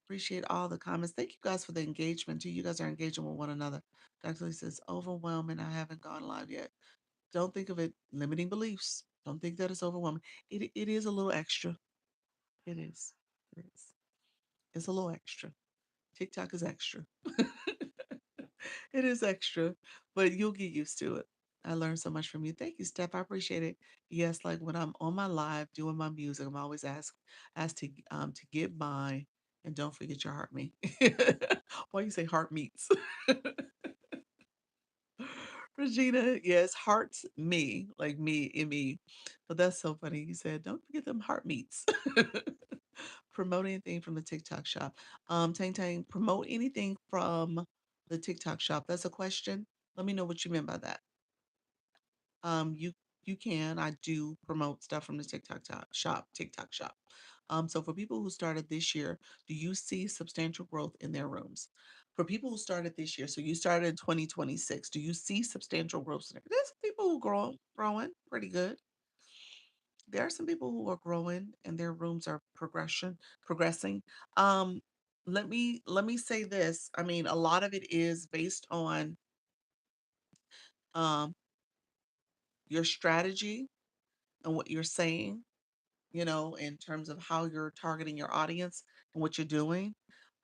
A: Appreciate all the comments. Thank you guys for the engagement too. You guys are engaging with one another. Dr. Lee says, overwhelming. I haven't gone live yet. Don't think of it limiting beliefs. Don't think that it's overwhelming. It is a little extra. It is. It is. It's a little extra. TikTok is extra. It is extra, but you'll get used to it. I learned so much from you. Thank you, Steph. I appreciate it. Yes, like when I'm on my live doing my music, I'm always asked to get by and don't forget your heart me. Why you say heart meets? Regina, yes, hearts me, like me and me. But that's so funny. You said, don't forget them heart meets. Promote anything from the TikTok shop. Tang Tang, promote anything from the TikTok shop. That's a question. Let me know what you meant by that. You can. I do promote stuff from the TikTok shop. So for people who started this year, do you see substantial growth in their rooms? For people who started this year, so you started in 2026, do you see substantial growth in there? There's people who growing pretty good. There are some people who are growing and their rooms are progressing. Um, let me say this. I mean, a lot of it is based on um your strategy and what you're saying, in terms of how you're targeting your audience and what you're doing.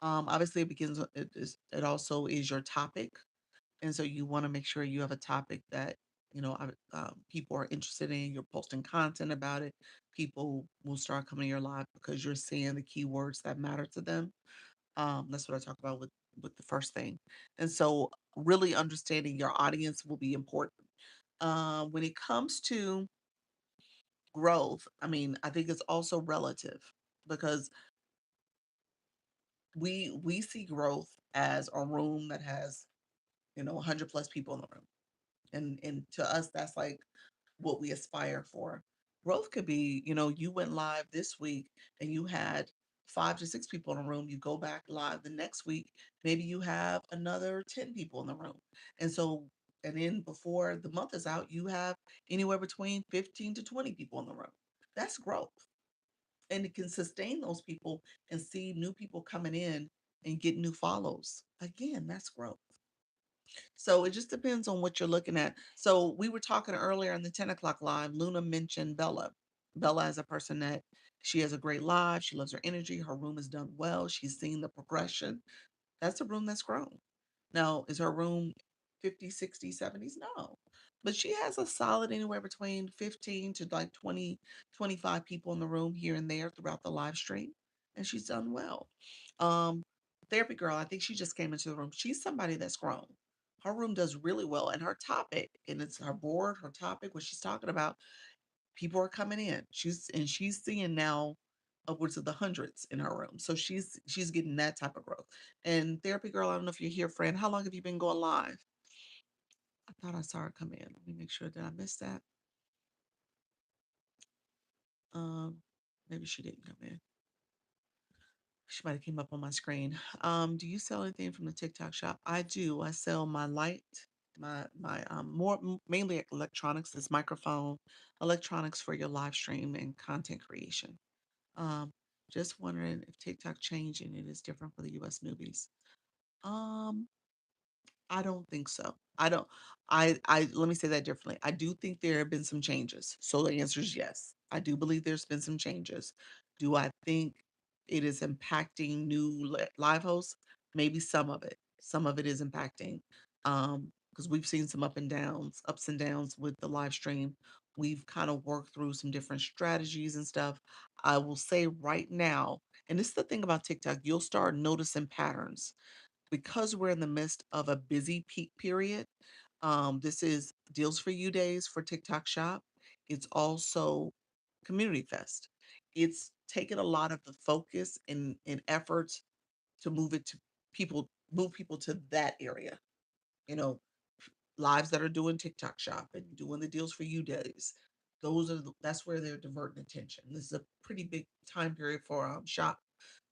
A: Obviously, it also is your topic, and so you want to make sure you have a topic that people are interested in. You're posting content about it. People will start coming to your live because you're saying the keywords that matter to them. That's what I talk about with the first thing, and so really understanding your audience will be important. When it comes to growth, I mean, I think it's also relative because we see growth as a room that has 100 plus people in the room, and to us that's like what we aspire for. Growth could be, you went live this week and you had 5 to 6 people in a room. You go back live the next week, maybe you have another 10 people in the room, and so and then before the month is out, you have anywhere between 15 to 20 people in the room. That's growth, and it can sustain those people and see new people coming in and get new follows. Again, that's growth. So it just depends on what you're looking at. So we were talking earlier in the 10 o'clock live. Luna mentioned Bella. Bella is a person that she has a great live. She loves her energy. Her room is done well. She's seen the progression. That's a room that's grown. Now, is her room 50, 60, 70s? No. But she has a solid anywhere between 15 to like 20, 25 people in the room here and there throughout the live stream. And she's done well. Um, Therapy Girl, I think she just came into the room. She's somebody that's grown. Her room does really well. And her topic, and it's her board, her topic, what she's talking about, people are coming in. She's seeing now upwards of the hundreds in her room. So she's getting that type of growth. And Therapy Girl, I don't know if you're here, friend. How long have you been going live? I thought I saw her come in. Let me make sure that I missed that. Um, Maybe she didn't come in. She might have came up on my screen. Do you sell anything from the TikTok shop? I do. I sell my light, my mainly electronics, this microphone, electronics for your live stream and content creation. Um, just wondering if TikTok changing it is different for the US newbies. Um, I don't think so. I don't I let me say that differently. I do think there have been some changes. So the answer is yes. I do believe there's been some changes. Do I think it is impacting new live hosts? Maybe some of it. Some of it is impacting. Because we've seen some ups and downs with the live stream. We've kind of worked through some different strategies and stuff. I will say right now, and this is the thing about TikTok, you'll start noticing patterns because we're in the midst of a busy peak period. This is Deals for You days for TikTok Shop. It's also Community Fest. It's taken a lot of the focus and efforts to move people to that area. You know, Lives that are doing TikTok Shop and doing the Deals for You days. That's where they're diverting attention. This is a pretty big time period for shop.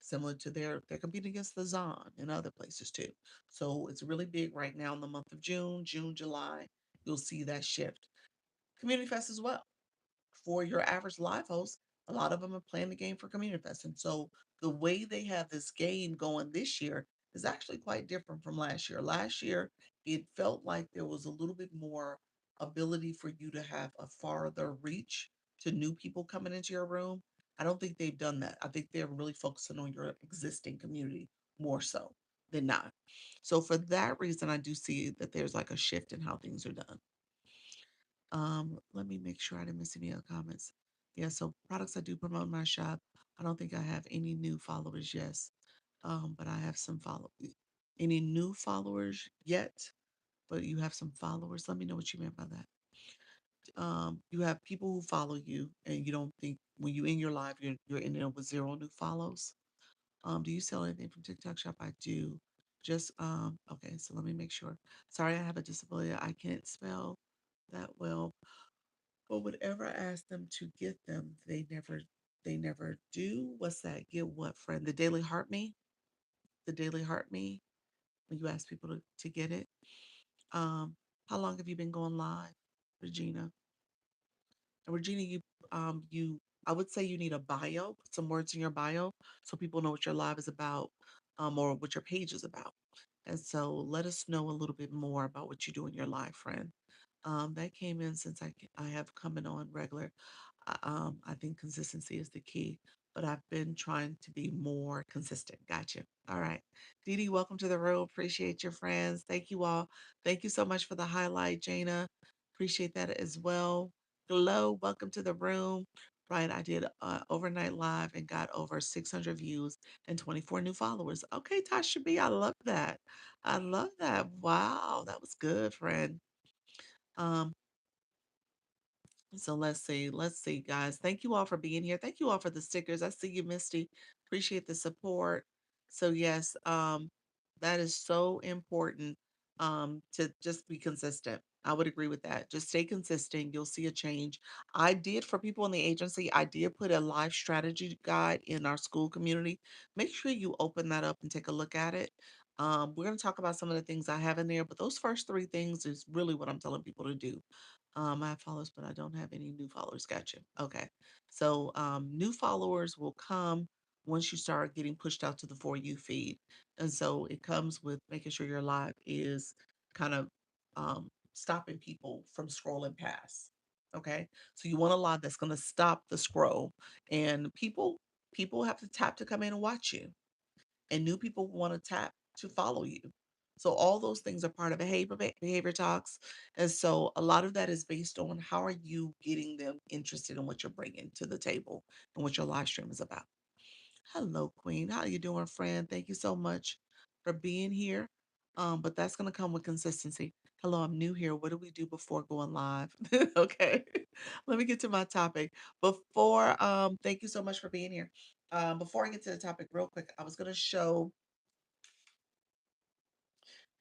A: similar to they're competing against the Zon and other places too. So it's really big right now in the month of June, July. You'll see that shift. Community Fest as well for your average live host, a lot of them are playing the game for Community Fest. And so the way they have this game going this year is actually quite different from last year. Last year, it felt like there was a little bit more ability for you to have a farther reach to new people coming into your room. I don't think they've done that. I think they're really focusing on your existing community more so than not. So for that reason, I do see that there's like a shift in how things are done. Let me make sure I didn't miss any other comments. Yeah, so products I do promote in my shop. I don't think I have any new followers, yes. But I have some follow any new followers yet, but you have some followers. Let me know what you meant by that. You have people who follow you and you don't think when you in your live you're ending up with zero new follows. Do you sell anything from TikTok shop? I do. Just okay, so let me make sure. Sorry, I have a disability. I can't spell that well. But whenever I ask them to get them, they never do. What's that? Get what, friend? The Daily Heart Me? The Daily Heart Me, when you ask people to get it. Um, how long have you been going live, Regina? And Regina, you I would say you need a bio, put some words in your bio so people know what your live is about, or what your page is about. And so let us know a little bit more about what you do in your live, friend. That came in since I have coming on regular. I think consistency is the key, but I've been trying to be more consistent. Gotcha. All right. Dee Dee, welcome to the room. Appreciate your friends. Thank you all. Thank you so much for the highlight, Jana. Appreciate that as well. Glow, welcome to the room. Right, I did overnight live and got over 600 views and 24 new followers. Okay, Tasha B, I love that. I love that. Wow, that was good, friend. Um, so let's see, guys. Thank you all for being here. Thank you all for the stickers. I see you, Misty. Appreciate the support. So yes, that is so important. To just be consistent. I would agree with that. Just stay consistent. You'll see a change. I did for people in the agency. I did put a live strategy guide in our school community. Make sure you open that up and take a look at it. We're going to talk about some of the things I have in there, but those first three things is really what I'm telling people to do. I have followers, but I don't have any new followers. Gotcha. Okay. So new followers will come once you start getting pushed out to the For You feed. And so it comes with making sure your live is kind of stopping people from scrolling past. Okay. So you want a live that's going to stop the scroll. And people have to tap to come in and watch you, and new people want to tap to follow you. So all those things are part of behavior talks. And so a lot of that is based on how are you getting them interested in what you're bringing to the table and what your live stream is about. Hello, Queen. How you doing, friend? Thank you so much for being here. But that's gonna come with consistency. Hello, I'm new here. What do we do before going live? Okay. Let me get to my topic. Thank you so much for being here. Before I get to the topic real quick, I was gonna show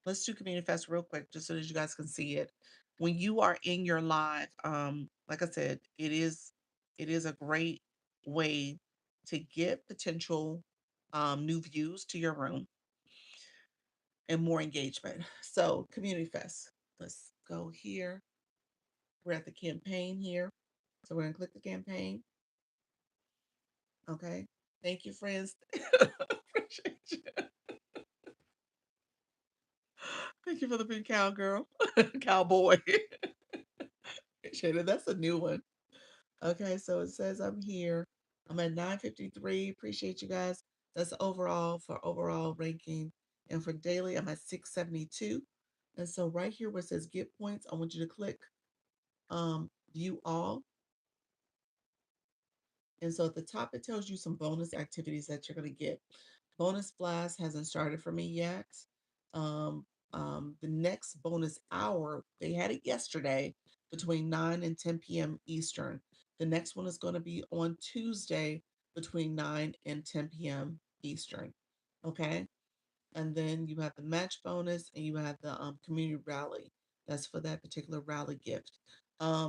A: let's do Community Fest real quick, just so that you guys can see it. When you are in your live, like I said, it is a great way to get potential new views to your room and more engagement. So Community Fest. Let's go here. We're at the campaign here. So we're gonna click the campaign. Okay. Thank you, friends. Appreciate you. Thank you for the big cowgirl. Cowboy. Appreciate it. That's a new one. Okay, so it says I'm here. I'm at 953. Appreciate you guys. That's overall for overall ranking. And for daily, I'm at 672. And so right here where it says get points, I want you to click view all. And so at the top, it tells you some bonus activities that you're going to get. Bonus blast hasn't started for me yet. Um, the next bonus hour, they had it yesterday between 9 and 10 p.m. Eastern. The next one is going to be on Tuesday between 9 and 10 p.m. Eastern. Okay. And then you have the match bonus and you have the community rally. That's for that particular rally gift.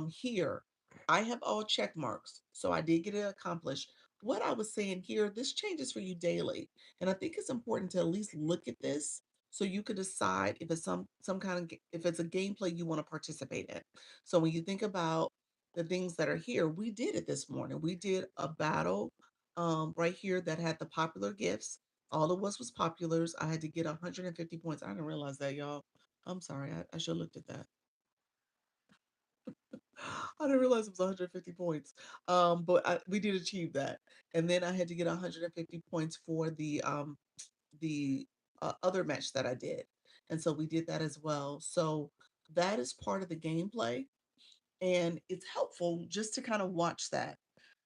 A: Here, I have all check marks, so I did get it accomplished. what I was saying here, this changes for you daily. And I think it's important to at least look at this so you could decide if it's some kind of if it's a gameplay you want to participate in. So when you think about the things that are here, we did it this morning. We did a battle right here that had the popular gifts. All it was populars. I had to get 150 points. I didn't realize that, y'all. I'm sorry. I should have looked at that. I didn't realize it was 150 points. But we did achieve that. And then I had to get 150 points for the other match that I did. And so we did that as well. So that is part of the gameplay. And it's helpful just to kind of watch that.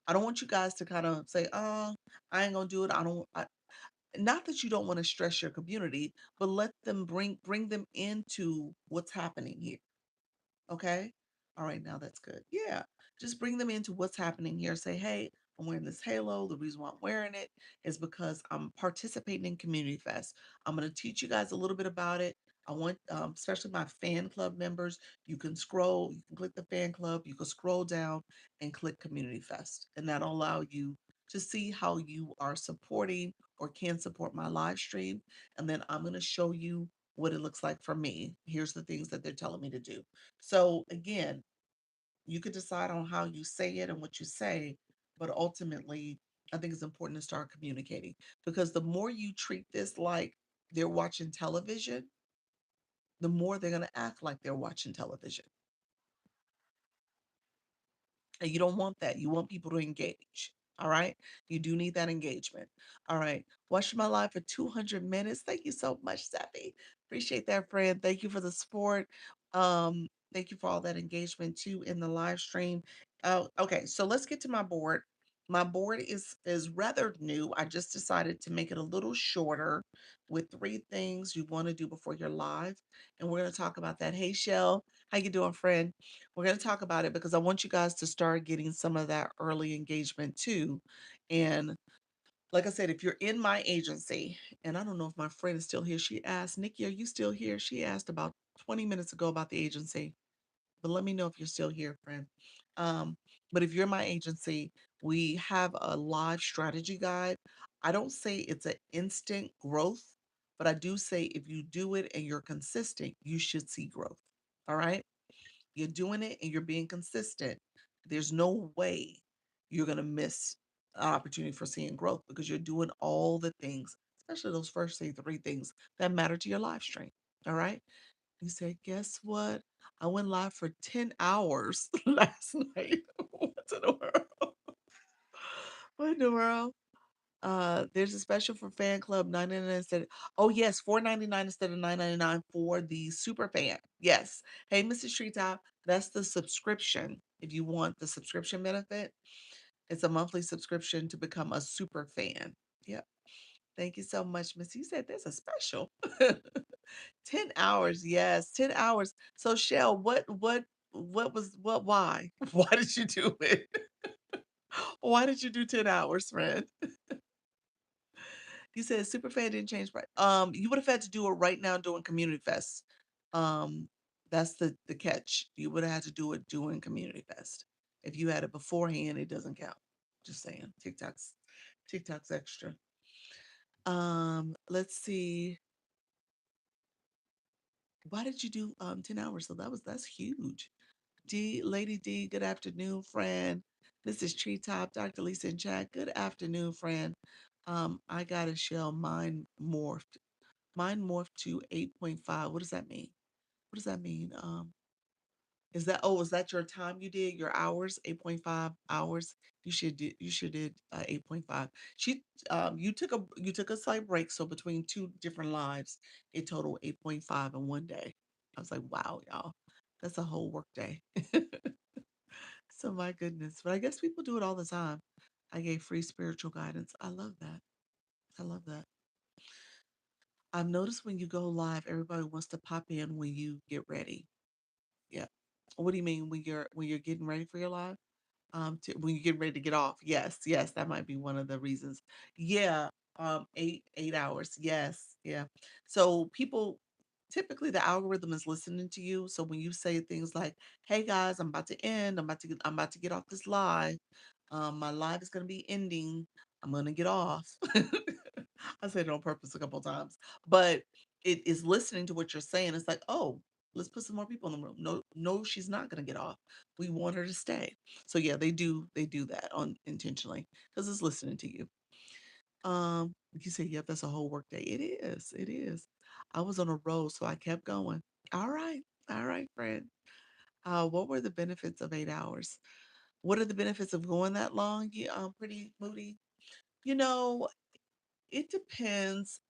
A: I don't want you guys to kind of say, "Oh, I ain't gonna do it." I don't. Not that you don't want to stress your community, but let them bring them into what's happening here. Okay. All right. Now that's good. Yeah. Just bring them into what's happening here. Say, hey, I'm wearing this halo. The reason why I'm wearing it is because I'm participating in Community Fest. I'm going to teach you guys a little bit about it. I want, especially my fan club members, you can scroll, you can click the fan club, you can scroll down and click Community Fest. And that'll allow you to see how you are supporting or can support my live stream. And then I'm going to show you what it looks like for me. Here's the things that they're telling me to do. So again, you could decide on how you say it and what you say, but ultimately, I think it's important to start communicating because the more you treat this like they're watching television, the more they're going to act like they're watching television. And you don't want that. You want people to engage. All right. You do need that engagement. All right. Watch my live for 200 minutes. Thank you so much, Steffi. Appreciate that, friend. Thank you for the support. Thank you for all that engagement too in the live stream. Okay, so let's get to my board. My board is rather new. I just decided to make it a little shorter with three things you want to do before you're live. And we're going to talk about that. Hey, Shell. How you doing, friend? We're going to talk about it because I want you guys to start getting some of that early engagement too. And like I said, if you're in my agency, and I don't know if my friend is still here, she asked, Nikki, are you still here? She asked about 20 minutes ago about the agency, but let me know if you're still here, friend. Um, but if you're my agency, we have a live strategy guide. I don't say it's an instant growth, but I do say if you do it and you're consistent, you should see growth. All right. You're doing it and you're being consistent. There's no way you're going to miss an opportunity for seeing growth because you're doing all the things, especially those first say three things that matter to your live stream. All right. You said, guess what? I went live for 10 hours last night. What in the world? What in the world? There's a special for fan club, 9.99 instead. Oh yes, 4.99 instead of 9.99 for the super fan. Yes. Hey, Mrs. Treetop, that's the subscription. If you want the subscription benefit, it's a monthly subscription to become a super fan. Yep. Thank you so much, Miss. You said there's a special. 10 hours, yes, 10 hours. So Shell, why? Why did you do it? Why did you do 10 hours, friend? You said Superfan didn't change price. You would have had to do it right now doing Community Fest. Um, that's the catch. You would have had to do it doing Community Fest. If you had it beforehand, it doesn't count. Just saying. TikTok's extra. Let's see. Why did you do 10 hours? So that's huge. D, Lady D, good afternoon, friend. This is Treetop, Dr. Lisa in chat. Good afternoon, friend. I got a shell. Mine morphed to 8.5. What does that mean? What does that mean? Is that your time you did, your hours, 8.5 hours? You should did 8.5. She you took a slight break, so between two different lives, it totaled 8.5 in one day. I was like, wow, y'all. That's a whole work day. So my goodness. But I guess people do it all the time. I gave free spiritual guidance. I love that. I love that. I've noticed when you go live, everybody wants to pop in when you get ready. Yeah. What do you mean when you're getting ready for your live? When you get ready to get off. Yes, yes, that might be one of the reasons. Yeah. 8 hours. Yes. Yeah. So people typically the algorithm is listening to you. So when you say things like, hey guys, I'm about to end, I'm about to get off this live. My live is going to be ending. I'm going to get off. I said it on purpose a couple times, but it is listening to what you're saying. It's like, oh, let's put some more people in the room. No, no, she's not going to get off. We want her to stay. So yeah, they do that on intentionally because it's listening to you. You say, yep, that's a whole work day. It is. It is. I was on a roll, so I kept going. All right. All right, friend. What were the benefits of 8 hours? What are the benefits of going that long? You pretty moody. You know, it depends.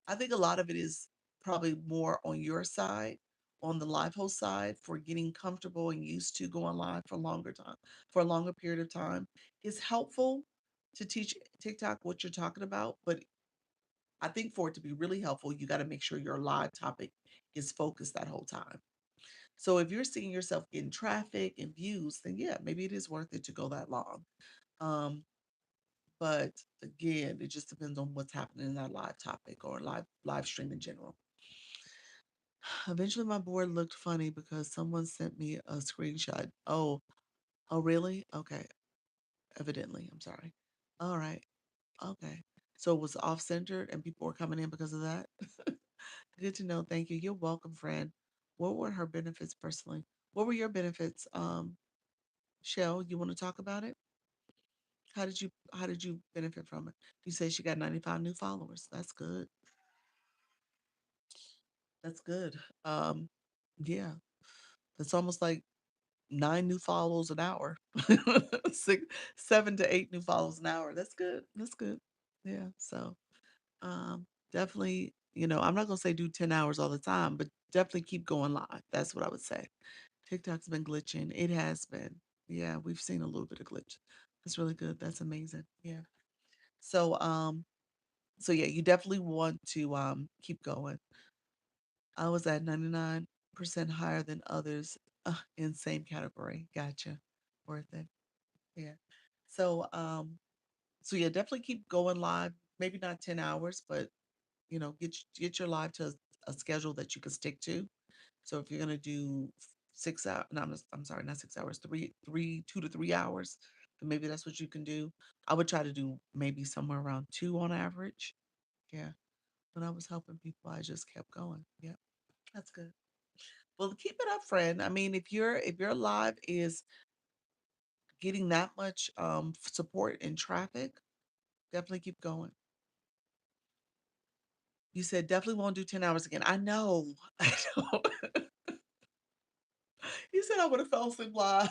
A: I think a lot of it is probably more on your side, on the live host side, for getting comfortable and used to going live for longer time, for a longer period of time. It's helpful to teach TikTok what you're talking about, but I think for it to be really helpful, you got to make sure your live topic is focused that whole time. So if you're seeing yourself getting traffic and views, then yeah, maybe it is worth it to go that long. Um, but again, it just depends on what's happening in that live topic or live stream in general. Eventually, my board looked funny because someone sent me a screenshot. Oh, really? Okay. Evidently, I'm sorry. All right. Okay. So it was off centered and people were coming in because of that. Good to know. Thank you. You're welcome, friend. What were her benefits personally? What were your benefits? Shell, you want to talk about it? How did you benefit from it? You say she got 95 new followers. That's good. That's good. Um, yeah. That's almost like 9 new follows an hour. 6, 7 to 8 new follows an hour. That's good. That's good. Yeah. So definitely, I'm not gonna say do 10 hours all the time, but definitely keep going live. That's what I would say. TikTok's been glitching. It has been. Yeah, we've seen a little bit of glitch. That's really good. That's amazing. Yeah. So so yeah, you definitely want to keep going. I was at 99% higher than others in same category. Gotcha. Worth it. Yeah. So so yeah, definitely keep going live. Maybe not 10 hours, but get your live to a schedule that you can stick to. So if you're gonna do 6 hours, no, I'm sorry, not 6 hours, 2 to 3 hours, then maybe that's what you can do. I would try to do maybe somewhere around 2 on average. Yeah. When I was helping people, I just kept going. Yeah, that's good. Well, keep it up, friend. I mean, if your live is getting that much support and traffic, definitely keep going. You said definitely won't do 10 hours again. I know. I know. You said I would have fell asleep live.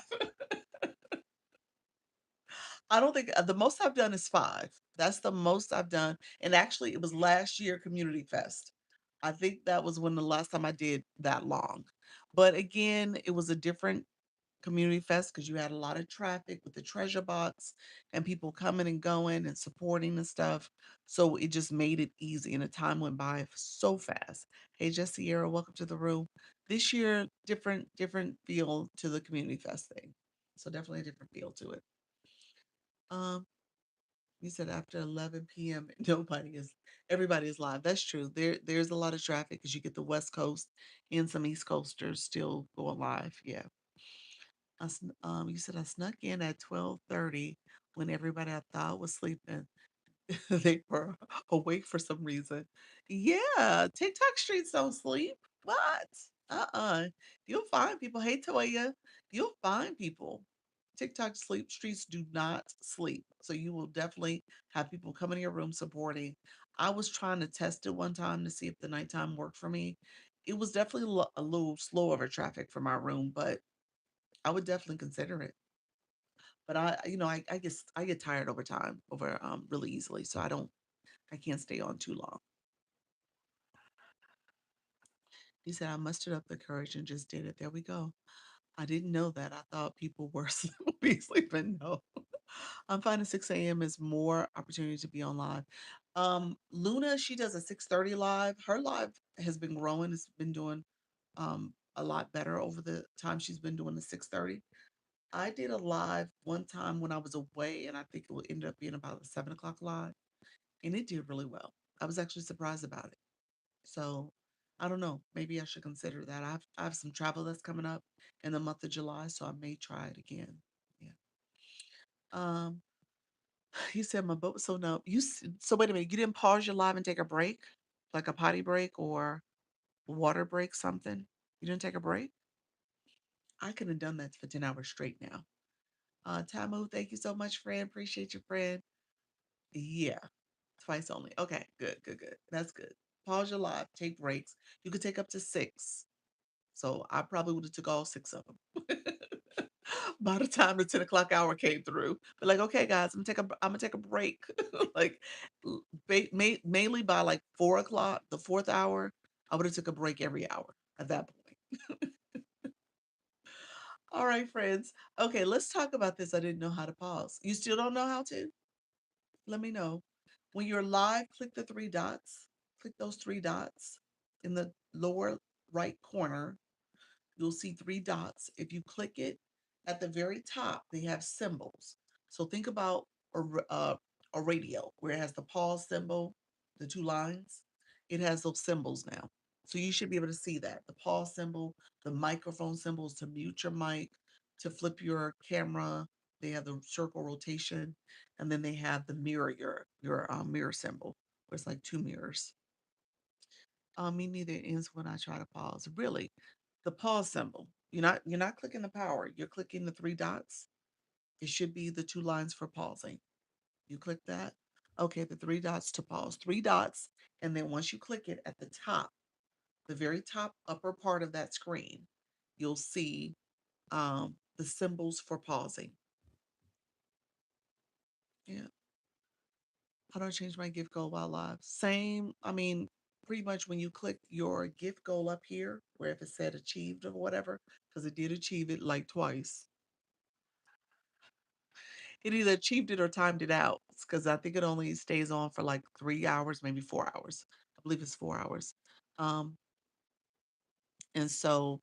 A: I don't think the most I've done is 5. That's the most I've done. And actually, it was last year Community Fest. I think that was when the last time I did that long. But again, it was a different Community Fest because you had a lot of traffic with the treasure box and people coming and going and supporting and stuff. So it just made it easy and the time went by so fast. Hey, Jessiera, welcome to the room. This year, different feel to the Community Fest thing. So definitely a different feel to it. Um, you said after 11 p.m. Everybody is live. That's true. There's a lot of traffic because you get the West Coast and some East Coasters still going live. Yeah. You said I snuck in at 12:30 when everybody I thought was sleeping. They were awake for some reason. Yeah, TikTok streets don't sleep. What? Uh-uh. You'll find people. Hey, Toya, you'll find people. TikTok sleep streets do not sleep. So you will definitely have people come in your room supporting. I was trying to test it one time to see if the nighttime worked for me. It was definitely a little slow over traffic for my room, but I would definitely consider it. But I get tired over time, over really easily. So I can't stay on too long. He said I mustered up the courage and just did it. There we go. I didn't know that. I thought people were be sleeping. No. I'm finding 6 a.m. is more opportunity to be on live. Luna, she does a 6:30 live. Her live has been growing. It's been doing a lot better over the time she's been doing the 6:30. I did a live one time when I was away, and I think it will end up being about a 7 o'clock live, and it did really well. I was actually surprised about it. So I don't know. Maybe I should consider that. I have some travel that's coming up in the month of July, so I may try it again. Yeah. Um, he said my boat. So no, so wait a minute. You didn't pause your live and take a break, like a potty break or water break, something. You didn't take a break. I could have done that for 10 hours straight now. Tamu, thank you so much, friend. Appreciate you, friend. Yeah, twice only. Okay, good, good, good. That's good. Pause your live, take breaks. You could take up to six. So I probably would have took all six of them. By the time the 10 o'clock hour came through, but like, okay, guys, I'm gonna take a break. like, mainly by like 4 o'clock, the fourth hour, I would have took a break every hour at that point. All right, friends. Okay, let's talk about this. I didn't know how to pause. You still don't know how to? Let me know. When you're live, click the three dots. Click those three dots in the lower right corner. You'll see three dots. If you click it, at the very top, they have symbols. So think about a radio where it has the pause symbol, the two lines. It has those symbols now. So you should be able to see that. The pause symbol, the microphone symbols to mute your mic, to flip your camera. They have the circle rotation, and then they have the mirror, your mirror symbol, where it's like two mirrors. Me neither. It ends when I try to pause. Really, the pause symbol. You're not clicking the power. You're clicking the three dots. It should be the two lines for pausing. You click that. Okay, the three dots to pause. Three dots, and then once you click it at the top, the very top upper part of that screen, you'll see the symbols for pausing. Yeah. How do I change my gift goal while live? Same. I mean, pretty much when you click your gift goal up here, where if it said achieved or whatever, because it did achieve it like twice. It either achieved it or timed it out because I think it only stays on for like 3 hours, maybe 4 hours. I believe it's 4 hours. Um, and so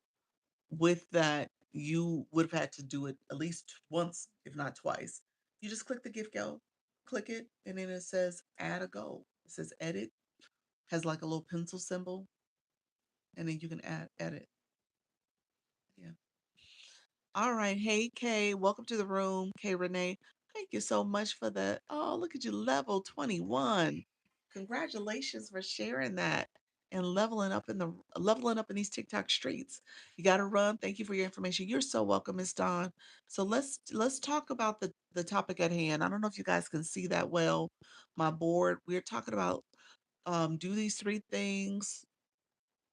A: with that, you would have had to do it at least once, if not twice. You just click the gift goal, click it, and then it says add a goal. It says edit, has like a little pencil symbol, and then you can add edit. Yeah. All right. Hey, Kay, welcome to the room. Kay Renee, thank you so much for the, oh, look at you, level 21. Congratulations for sharing that and leveling up in these TikTok streets. You got to run. Thank you for your information. You're so welcome, Miss Dawn. So let's talk about the topic at hand. I don't know if you guys can see that well. My board. We're talking about do these three things,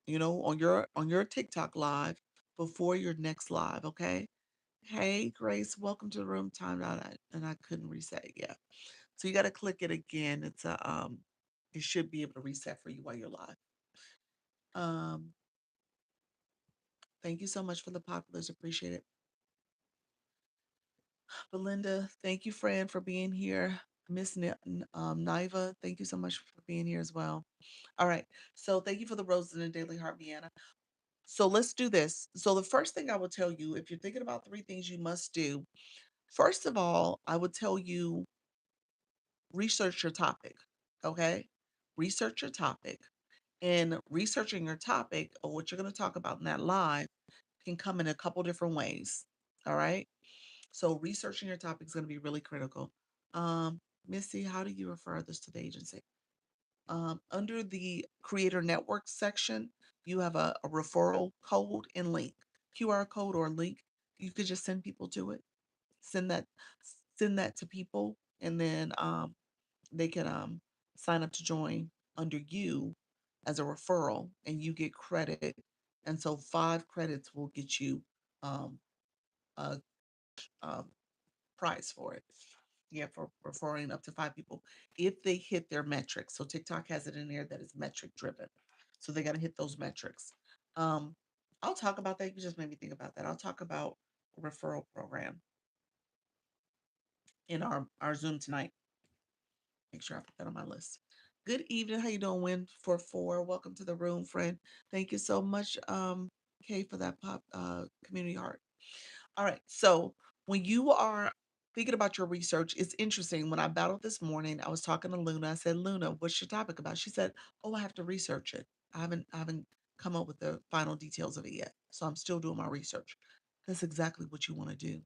A: on your TikTok live before your next live, okay? Hey, Grace, welcome to the room. Time out, and I couldn't reset. Yeah, so you got to click it again. It should be able to reset for you while you're live. Um, thank you so much for the populars. Appreciate it. Belinda, thank you, friend, for being here. Miss Niva, thank you so much for being here as well. All right, so thank you for the roses in the Daily Heart, Vienna. So let's do this. So the first thing I will tell you, if you're thinking about three things you must do, first of all, I would tell you research your topic. Okay? Research your topic. And researching your topic or what you're going to talk about in that live can come in a couple different ways. All right? So researching your topic is going to be really critical. Missy, how do you refer this to the agency? Under the creator network section, you have a referral code and link, QR code or link. You could just send people to it. Send that, send that to people, and then they can sign up to join under you as a referral, and you get credit. And so 5 credits will get you um, a, a prize for it. Yeah, for referring up to 5 people if they hit their metrics. So TikTok has it in there that is metric driven. So they got to hit those metrics. Um, I'll talk about that. You just made me think about that. I'll talk about a referral program in our Zoom tonight. Make sure I put that on my list. Good evening. How you doing, Win for four? Welcome to the room, friend. Thank you so much, Kay, for that pop community heart. All right. So when you are thinking about your research, it's interesting. When I battled this morning, I was talking to Luna. I said, Luna, what's your topic about? She said, oh, I have to research it. I haven't come up with the final details of it yet. So I'm still doing my research. That's exactly what you want to do.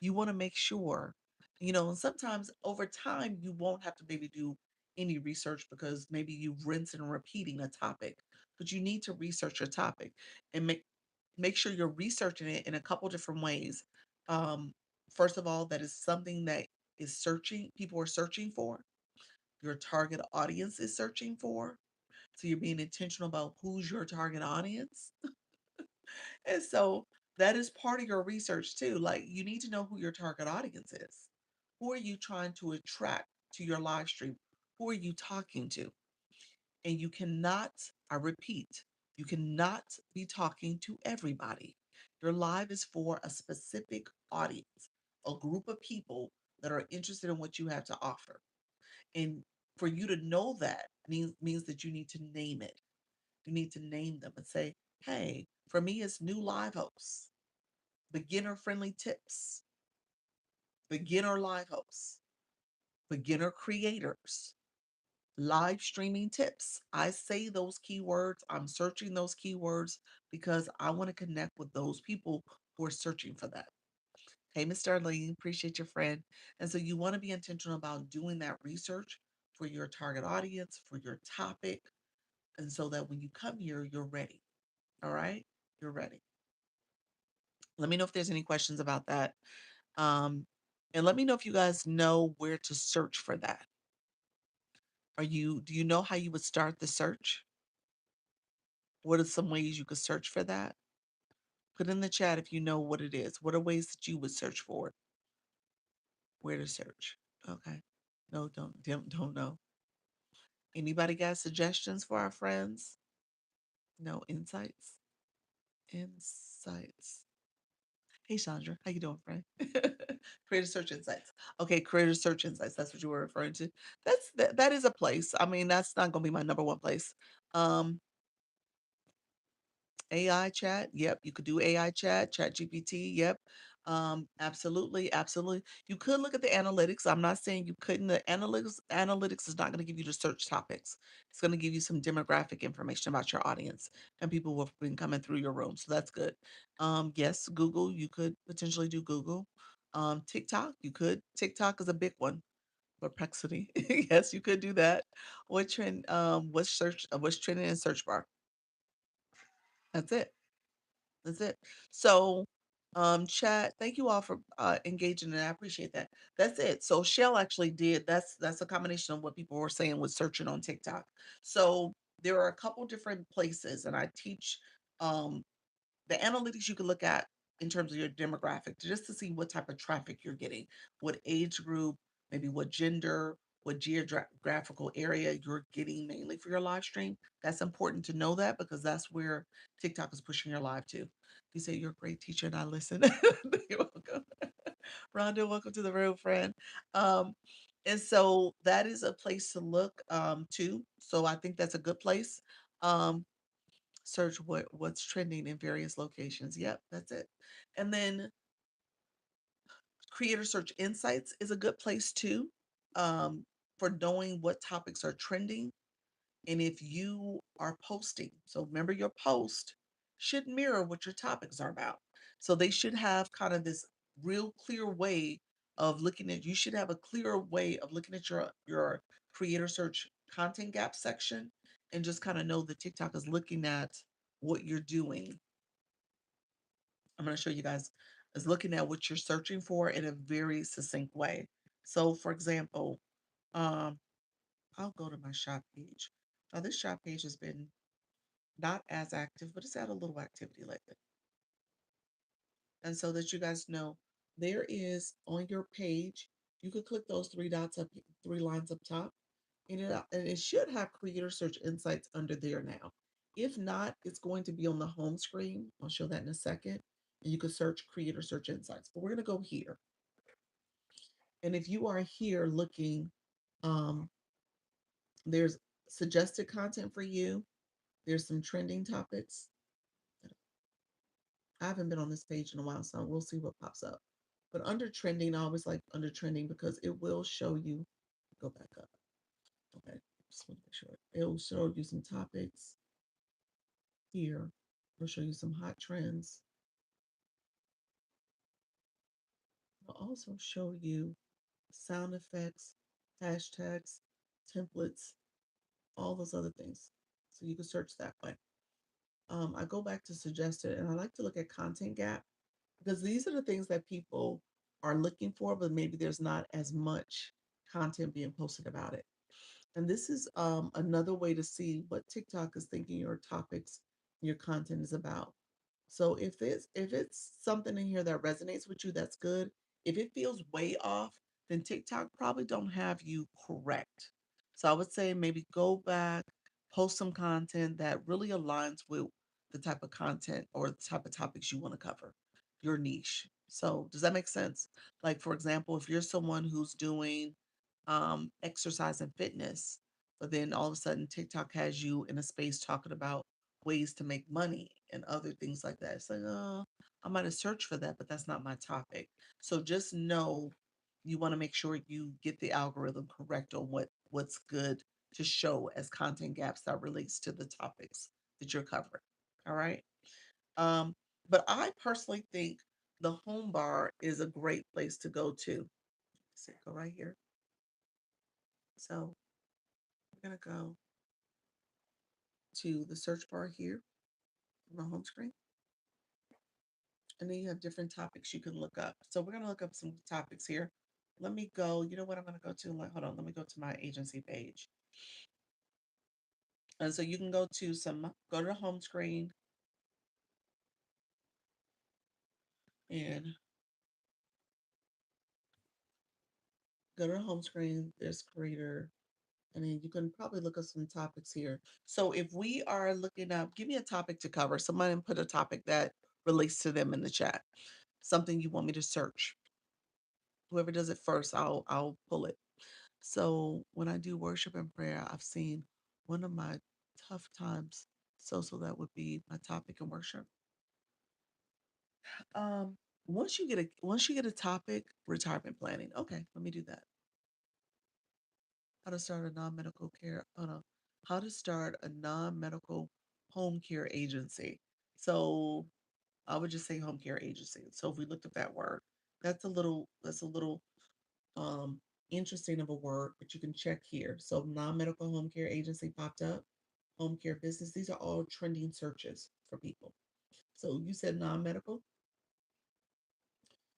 A: You want to make sure, and sometimes over time you won't have to maybe do any research because maybe you rinse and repeating a topic, but you need to research your topic and make sure you're researching it in a couple different ways. Um, First of all, that is something that is searching, people are searching for, your target audience is searching for. So you're being intentional about who's your target audience. And so that is part of your research too. Like you need to know who your target audience is. Who are you trying to attract to your live stream? Who are you talking to? And you cannot, I repeat, you cannot be talking to everybody. Your live is for a specific audience, a group of people that are interested in what you have to offer. And for you to know that means that you need to name it. You need to name them and say, hey, for me, it's new live hosts, beginner friendly tips, beginner live hosts, beginner creators, live streaming tips. I say those keywords, I'm searching those keywords because I want to connect with those people who are searching for that. Hey, Mr. Arlene, appreciate your friend. And so you want to be intentional about doing that research for your target audience, for your topic, and so that when you come here, you're ready. All right? You're ready. Let me know if there's any questions about that. Um, and let me know if you guys know where to search for that. Do you know how you would start the search? What are some ways you could search for that? Put in the chat if you know what it is. What are ways that you would search for it? Where to search? Okay. No, don't know. Anybody got suggestions for our friends? No insights? Insights. Hey Chandra, how you doing, friend? Creator search insights. Okay, creator search insights. That's what you were referring to. That is a place. I mean, that's not gonna be my number one place. Um, AI chat. Yep, you could do AI chat, chat GPT. Yep. Absolutely, absolutely. You could look at the analytics. I'm not saying you couldn't. The analytics is not going to give you the search topics. It's going to give you some demographic information about your audience and people who have been coming through your room. So that's good. Yes, Google, you could potentially do Google. TikTok, you could. TikTok is a big one. Perplexity. Yes, you could do that. What trend, what's trending in search bar? That's it. That's it. So, chat, thank you all for engaging and I appreciate that. That's it. So Shell actually did that's a combination of what people were saying with searching on TikTok. So there are a couple different places and I teach um the analytics you can look at in terms of your demographic just to see what type of traffic you're getting, what age group, maybe what gender, what geographical area you're getting mainly for your live stream. That's important to know that because that's where TikTok is pushing your live to. You say you're a great teacher and I listen. You're welcome. Rhonda, welcome to the room, friend. Um, and so that is a place to look too. So I think that's a good place. Um, Search what's trending in various locations. Yep, that's it. And then creator search insights is a good place too, for knowing what topics are trending and if you are posting. So remember your post should mirror what your topics are about. So they should have kind of this real clear way of looking at, you should have a clearer way of looking at your creator search content gap section and just kind of know that TikTok is looking at what you're doing. I'm going to show you guys is looking at what you're searching for in a very succinct way. So for example, um, I'll go to my shop page. Now this shop page has been not as active, but it's had a little activity lately. And so that you guys know, there is on your page, you could click those three dots up, three lines up top, and it should have creator search insights under there now. If not, it's going to be on the home screen. I'll show that in a second. And you can search creator search insights. But we're going to go here. And if you are here looking, um, there's suggested content for you. There's some trending topics. I haven't been on this page in a while, so we'll see what pops up. But under trending, I always like under trending because it will show you, go back up. Okay, just want to make sure. It will show you some topics here. It'll show you some hot trends. I'll also show you sound effects, hashtags, templates, all those other things. So you can search that way. I go back to suggested, and I like to look at content gap because these are the things that people are looking for, but maybe there's not as much content being posted about it. And this is another way to see what TikTok is thinking your topics, your content is about. So if it's something in here that resonates with you, that's good. If it feels way off, then TikTok probably don't have you correct. So I would say maybe go back, post some content that really aligns with the type of content or the type of topics you want to cover, your niche. So does that make sense? Like for example, if you're someone who's doing exercise and fitness, but then all of a sudden TikTok has you in a space talking about ways to make money and other things like that. It's like, oh, I might have searched for that, but that's not my topic. So just know you want to make sure you get the algorithm correct on what's good to show as content gaps that relates to the topics that you're covering. All right. Um, but I personally think the home bar is a great place to go to. So go right here. So we're gonna go to the search bar here on the home screen. And then you have different topics you can look up. So we're gonna look up some topics here. Let me go, you know what I'm gonna go to? Like, hold on, let me go to my agency page. And so you can go to the home screen and go to the home screen, there's creator, and then you can probably look up some topics here. So if we are looking up, give me a topic to cover. Somebody put a topic that relates to them in the chat. Something you want me to search. Whoever does it first, I'll pull it. So when I do worship and prayer, I've seen one of my tough times. So that would be my topic in worship. Um, once you get a topic, retirement planning. Okay, let me do that. How to start a non-medical care. Oh no, how to start a non-medical home care agency. So I would just say home care agency. So if we looked at that word, that's a little um, interesting of a word, but you can check here. So non-medical home care agency popped up, home care business. These are all trending searches for people. So you said non-medical,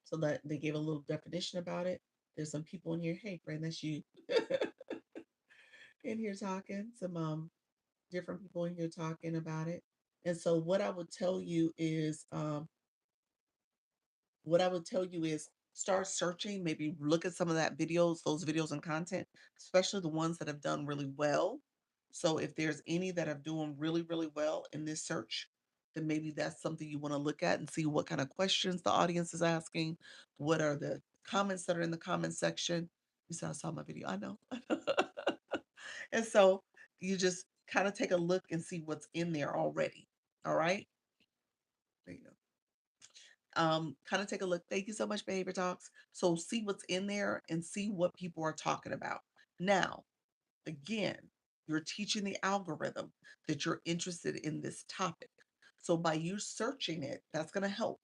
A: so that they gave a little definition about it. There's some people in here. Hey, friend, that's you in here talking. Some different people in here talking about it. And so what I would tell you is start searching, maybe look at some of those videos and content, especially the ones that have done really well. So if there's any that are doing really, really well in this search, then maybe that's something you want to look at and see what kind of questions the audience is asking. What are the comments that are in the comment section? You said I saw my video. I know. And so you just kind of take a look and see what's in there already. All right. There you go. Kind of take a look. Thank you so much, Behavior Talks. So see what's in there and see what people are talking about. Now, again, you're teaching the algorithm that you're interested in this topic. So by you searching it, that's going to help.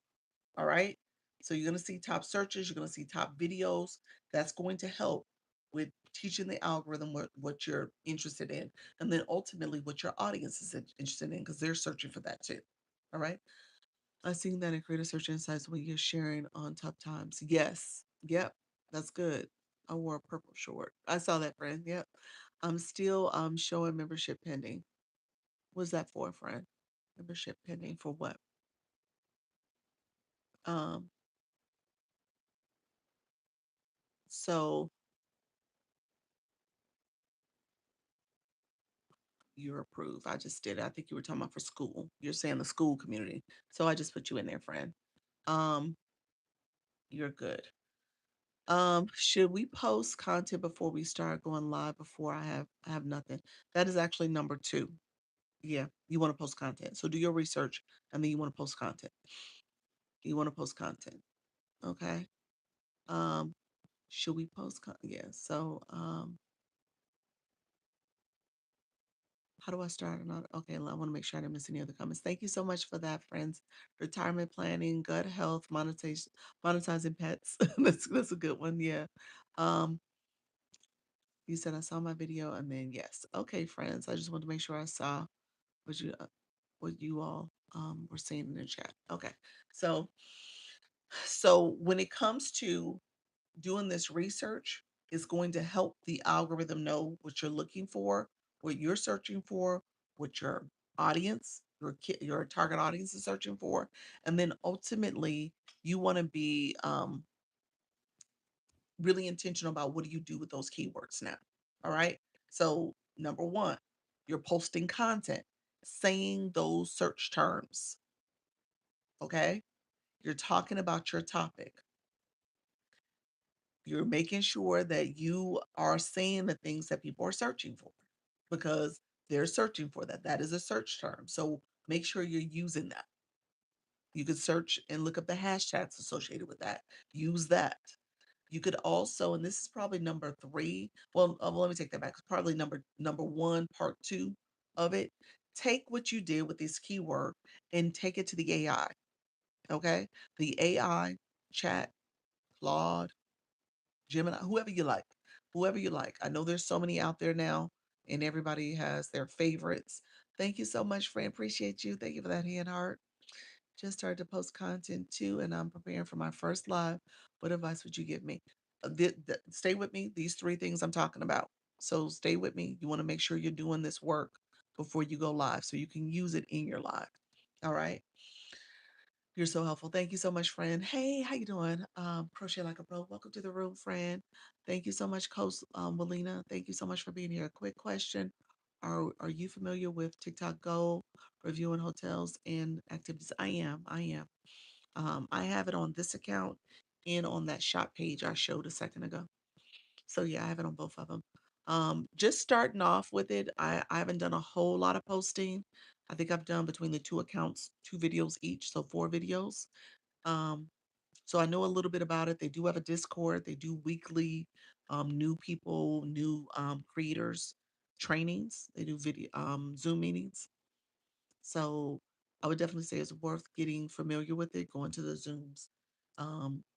A: All right. So you're going to see top searches, you're going to see top videos. That's going to help with teaching the algorithm what you're interested in. And then ultimately what your audience is interested in because they're searching for that too. All right. I seen that in Creator Search Insights when you're sharing on tough times. Yes. Yep. That's good. I wore a purple short. I saw that, friend. Yep. I'm still showing membership pending. What's that for, friend? Membership pending for what? Um, so you're approved. I just did it. I think you were talking about for school. You're saying the school community. So I just put you in there, friend. Um, you're good. Should we post content before we start going live before I have nothing? That is actually number two. Yeah, you want to post content. So do your research and then you want to post content. You want to post content. Okay. Um, should we post yeah. So How do I start another? Okay, I want to make sure I didn't miss any other comments. Thank you so much for that, friends. Retirement planning, gut health, monetization, monetizing pets. That's a good one. Yeah. Um, you said I saw my video, and then yes. Okay, friends. I just wanted to make sure I saw what you all were saying in the chat. Okay, so when it comes to doing this research, is going to help the algorithm know what you're looking for, what you're searching for, what your audience, your target audience is searching for, and then ultimately you want to be really intentional about what do you do with those keywords now. All right. So number one, you're posting content, saying those search terms. Okay. You're talking about your topic. You're making sure that you are saying the things that people are searching for because they're searching for that. That is a search term. So make sure you're using that. You could search and look up the hashtags associated with that. Use that. You could also, and this is probably number three. Well, let me take that back. It's probably number one, part two of it. Take what you did with this keyword and take it to the AI. Okay, the AI, Chat, Claude, Gemini, whoever you like. I know there's so many out there now, and everybody has their favorites. Thank you so much, friend. Appreciate you. Thank you for that hand heart. Just started to post content too, and I'm preparing for my first live. What advice would you give me? Stay with me. These three things I'm talking about. So stay with me. You want to make sure you're doing this work before you go live, so you can use it in your live. All right. You're so helpful. Thank you so much, friend. Hey, how you doing? Crochet like a pro. Welcome to the room, friend. Thank you so much, Coach Melina. Thank you so much for being here. Quick question: Are you familiar with TikTok Go reviewing hotels and activities? I am. I am. I have it on this account and on that shop page I showed a second ago. So yeah, I have it on both of them. Just starting off with it. I haven't done a whole lot of posting. I think I've done between the two accounts, two videos each, so four videos. Um, so I know a little bit about it. They do have a Discord. They do weekly new people, new creators trainings. They do video Zoom meetings. So I would definitely say it's worth getting familiar with it, going to the Zooms.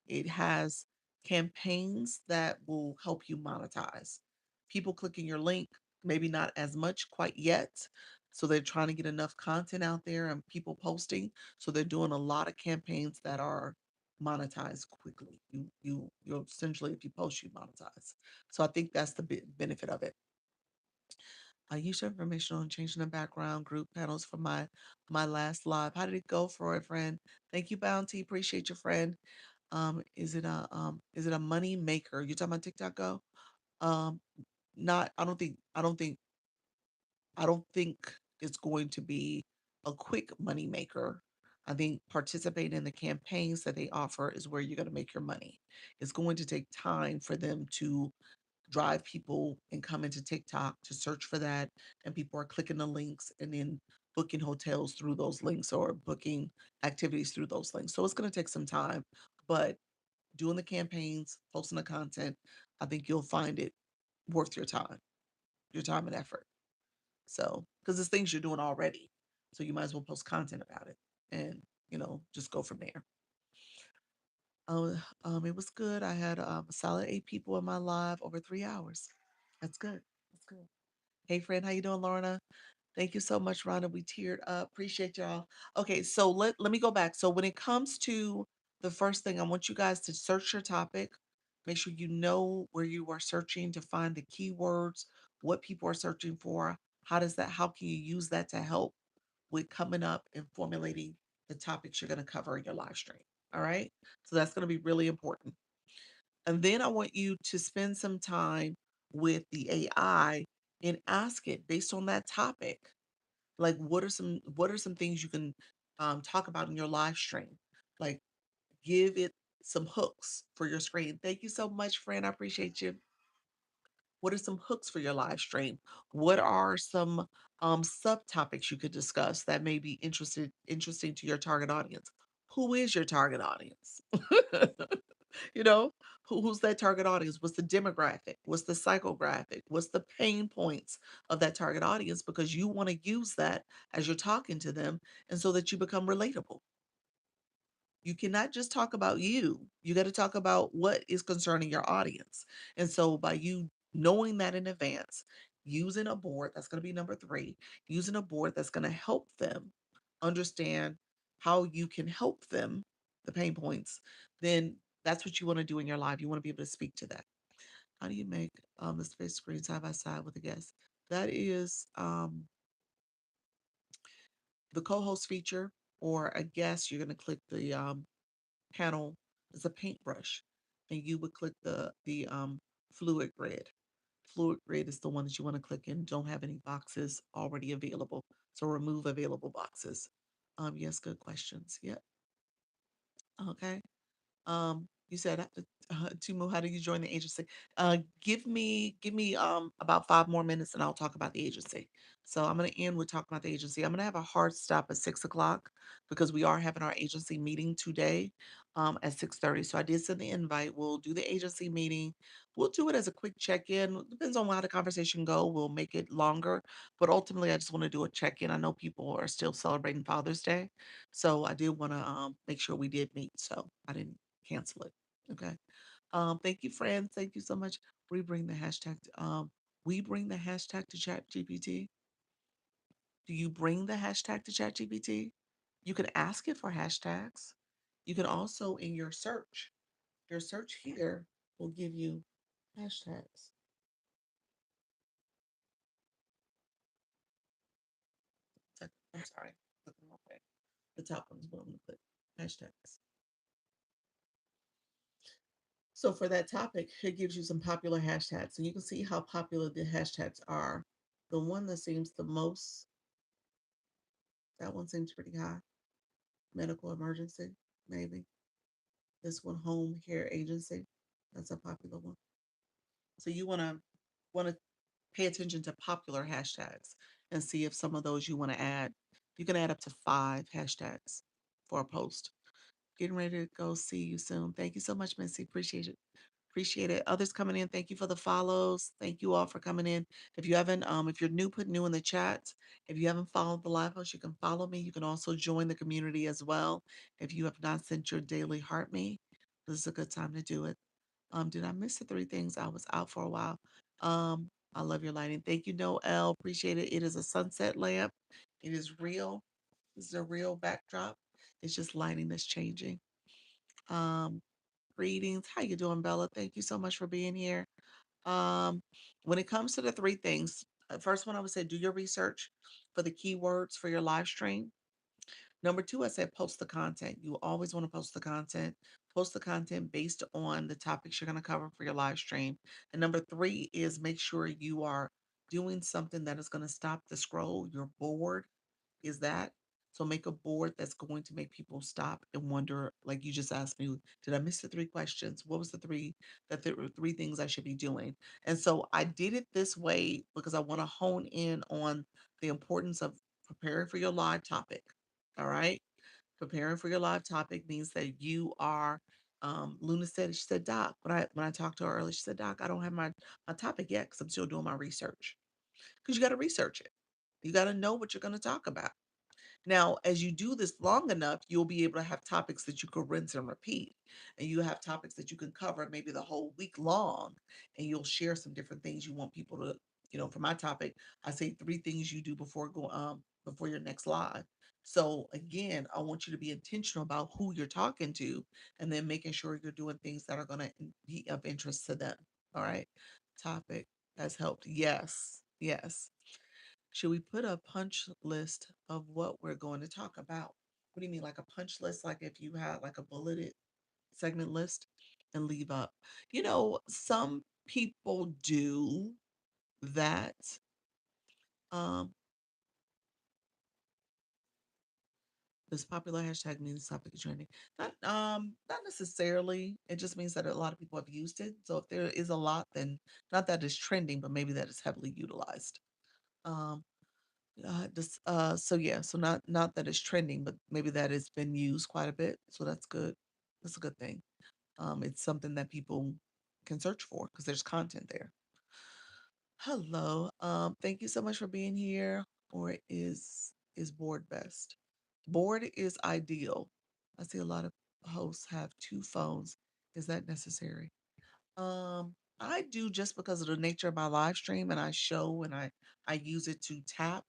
A: It has campaigns that will help you monetize. People clicking your link, maybe not as much quite yet. So they're trying to get enough content out there and people posting. So they're doing a lot of campaigns that are monetized quickly. You essentially, if you post, you monetize. So I think that's the benefit of it. I used your information on changing the background group panels for my last live. How did it go for a friend? Thank you, Bounty. Appreciate your friend. Is it a money maker? You talking about TikTok Go? Um, not. I don't think it's going to be a quick money maker. I think participating in the campaigns that they offer is where you're going to make your money. It's going to take time for them to drive people and come into TikTok to search for that. And people are clicking the links and then booking hotels through those links or booking activities through those links. So it's going to take some time, but doing the campaigns, posting the content, I think you'll find it worth your time and effort. So, because it's things you're doing already. So you might as well post content about it and, just go from there. It was good. I had a solid 8 people in my live over 3 hours. That's good. That's good. Hey, friend, how you doing, Lorna? Thank you so much, Rhonda. We teared up. Appreciate y'all. Okay, so let me go back. So when it comes to the first thing, I want you guys to search your topic. Make sure you know where you are searching to find the keywords, what people are searching for. How can you use that to help with coming up and formulating the topics you're going to cover in your live stream? All right. So that's going to be really important. And then I want you to spend some time with the AI and ask it based on that topic. Like what are some things you can talk about in your live stream? Like give it some hooks for your screen. Thank you so much, friend. I appreciate you. What are some hooks for your live stream? What are some subtopics you could discuss that may be interesting to your target audience? Who is your target audience? You know, who's that target audience? What's the demographic? What's the psychographic? What's the pain points of that target audience? Because you want to use that as you're talking to them and so that you become relatable. You cannot just talk about you. You got to talk about what is concerning your audience. And so by you knowing that in advance, using a board, that's going to be number three, using a board that's going to help them understand how you can help them, the pain points, then that's what you want to do in your live. You want to be able to speak to that. How do you make the space screen side by side with a guest? That is the co-host feature or a guest. You're going to click the panel is a paintbrush, and you would click the fluid grid. Fluid grid is the one that you want to click in. Don't have any boxes already available, so remove available boxes. Yes, good questions. Yep. Okay. You said, Timo, how do you join the agency? Give me about 5 more minutes, and I'll talk about the agency. So I'm gonna end with talking about the agency. I'm gonna have a hard stop at 6 o'clock because we are having our agency meeting today, at 6:30. So I did send the invite. We'll do the agency meeting. We'll do it as a quick check-in. Depends on how the conversation go. We'll make it longer, but ultimately, I just want to do a check-in. I know people are still celebrating Father's Day, so I did want to make sure we did meet. So I didn't cancel it. Okay. Thank you, friends. Thank you so much. We bring the hashtag. We bring the hashtag to ChatGPT. Do you bring the hashtag to ChatGPT? You can ask it for hashtags. You can also in your search here will give you hashtags. I'm sorry, clicking wrong way. The top one is what I'm gonna click. Hashtags. So for that topic, it gives you some popular hashtags, and you can see how popular the hashtags are. The one that seems the most, that one seems pretty high. Medical emergency, maybe. This one, home care agency. That's a popular one. So you want to pay attention to popular hashtags and see if some of those you want to add. You can add up to 5 hashtags for a post. Getting ready to go. See you soon. Thank you so much, Missy. Appreciate it. Appreciate it. Others coming in, thank you for the follows. Thank you all for coming in. If you're new, put new in the chat. If you haven't followed the live house, you can follow me. You can also join the community as well. If you have not sent your daily heart me, this is a good time to do it. Did I miss the 3 things? I was out for a while. I love your lighting. Thank you, Noel. Appreciate it. It is a sunset lamp. It is real. This is a real backdrop. It's just lighting that's changing. Um, Greetings. How you doing, Bella? Thank you so much for being here. Um, when it comes to the 3 things, first one I would say do your research for the keywords for your live stream. Number two, I said post the content. You always want to post the content. Post the content based on the topics you're going to cover for your live stream. And number three is make sure you are doing something that is going to stop the scroll. Your board is that. So make a board that's going to make people stop and wonder, like you just asked me, did I miss the 3 questions? What was the three that there were 3 things I should be doing? And so I did it this way because I want to hone in on the importance of preparing for your live topic. All right. Preparing for your live topic means that you are Luna said, she said, Doc, when I talked to her earlier, she said, Doc, I don't have my topic yet because I'm still doing my research. Because you got to research it. You got to know what you're going to talk about. Now, as you do this long enough, you'll be able to have topics that you could rinse and repeat. And you have topics that you can cover maybe the whole week long. And you'll share some different things you want people to, for my topic, I say 3 things you do before your next live. So again, I want you to be intentional about who you're talking to and then making sure you're doing things that are gonna be of interest to them. All right. Topic has helped. Yes. Yes. Should we put a punch list of what we're going to talk about? What do you mean, like a punch list? Like if you had like a bulleted segment list and leave up? Some people do that. Um, this popular hashtag means topic is trending. Not necessarily. It just means that a lot of people have used it. So if there is a lot, then not that it's trending, but maybe that it's heavily utilized. Um, so yeah, so not that it's trending, but maybe that it's been used quite a bit. So that's good. That's a good thing. It's something that people can search for because there's content there. Hello. Thank you so much for being here. Or is board best? Board is ideal. I see a lot of hosts have two phones. Is that necessary? I do just because of the nature of my live stream and I show and I use it to tap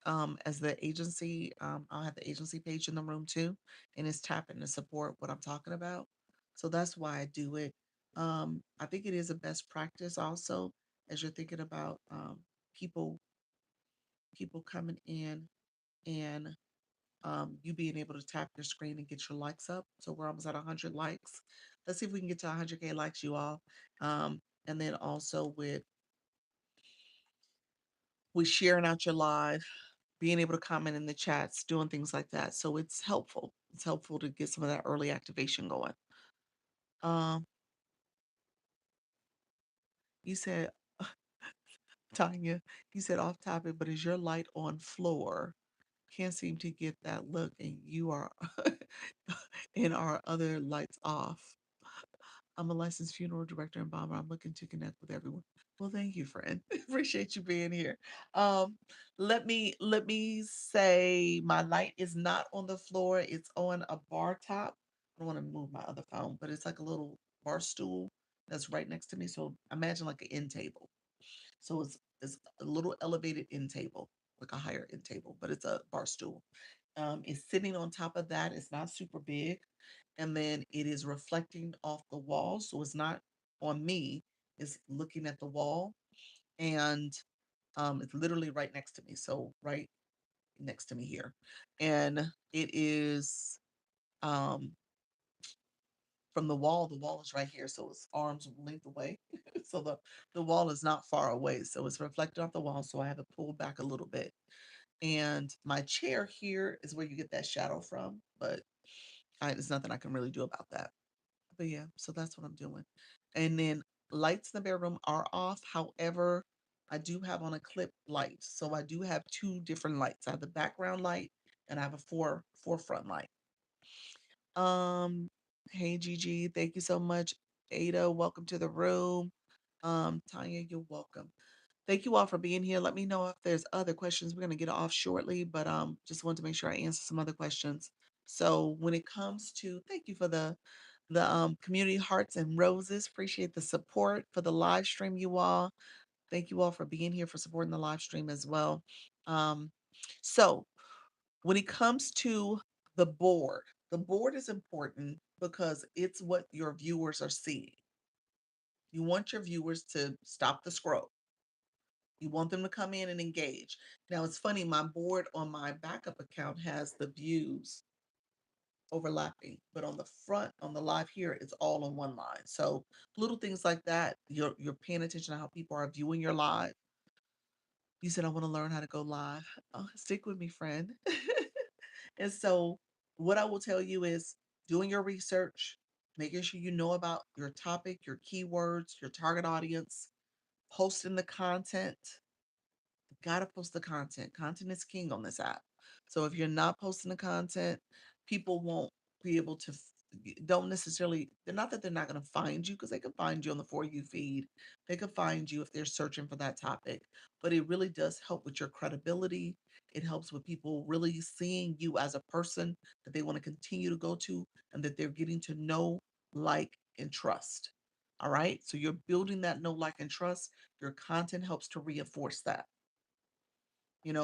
A: as the agency. I'll have the agency page in the room too, and it's tapping to support what I'm talking about. So that's why I do it. I think it is a best practice also as you're thinking about people people coming in and you being able to tap your screen and get your likes up. So we're almost at 100 likes. Let's see if we can get to 100K likes, you all. And then also with sharing out your live, being able to comment in the chats, doing things like that. So it's helpful. It's helpful to get some of that early activation going. Um, you said, Tanya, you said off topic, but is your light on floor? Can't seem to get that look, and you are and our other lights off. I'm a licensed funeral director and bomber. I'm looking to connect with everyone. Well, thank you, friend. Appreciate you being here. Um, let me say my light is not on the floor. It's on a bar top. I don't want to move my other phone, but it's like a little bar stool that's right next to me. So imagine like an end table. So it's a little elevated end table, like a higher end table, but it's a bar stool. It's sitting on top of that. It's not super big, and then it is reflecting off the wall, so it's not on me. It's looking at the wall, and it's literally right next to me. So right next to me here, and it is um from the wall. The wall is right here, so it's arms length away. So the wall is not far away, so it's reflected off the wall. So I have it pulled back a little bit, and my chair here is where you get that shadow from, but there's nothing I can really do about that. But yeah, so that's what I'm doing. And then lights in the bedroom are off. However, I do have on a clip light. So I do have two different lights. I have the background light and I have a forefront light. Um, hey Gigi, thank you so much. Ada, welcome to the room. Tanya, you're welcome. Thank you all for being here. Let me know if there's other questions. We're gonna get off shortly, but just want to make sure I answer some other questions. So when it comes to, thank you for the community hearts and roses. Appreciate the support for the live stream, you all. Thank you all for being here for supporting the live stream as well. Um, so when it comes to the board is important because it's what your viewers are seeing. You want your viewers to stop the scroll. You want them to come in and engage. Now it's funny, my board on my backup account has the views overlapping, but on the front, on the live here, it's all on one line. So little things like that, you're paying attention to how people are viewing your live. You said I want to learn how to go live. Oh, stick with me, friend. And so what I will tell you is doing your research, making sure you know about your topic, your keywords, your target audience, posting the content. Gotta post the content. Content is king on this app. So if you're not posting the content, people won't be able to don't necessarily, they're not that they're not going to find you because they can find you on the For You feed. They can find you if they're searching for that topic. But it really does help with your credibility. It helps with people really seeing you as a person that they want to continue to go to and that they're getting to know, like, and trust. All right. So you're building that know, like, and trust. Your content helps to reinforce that.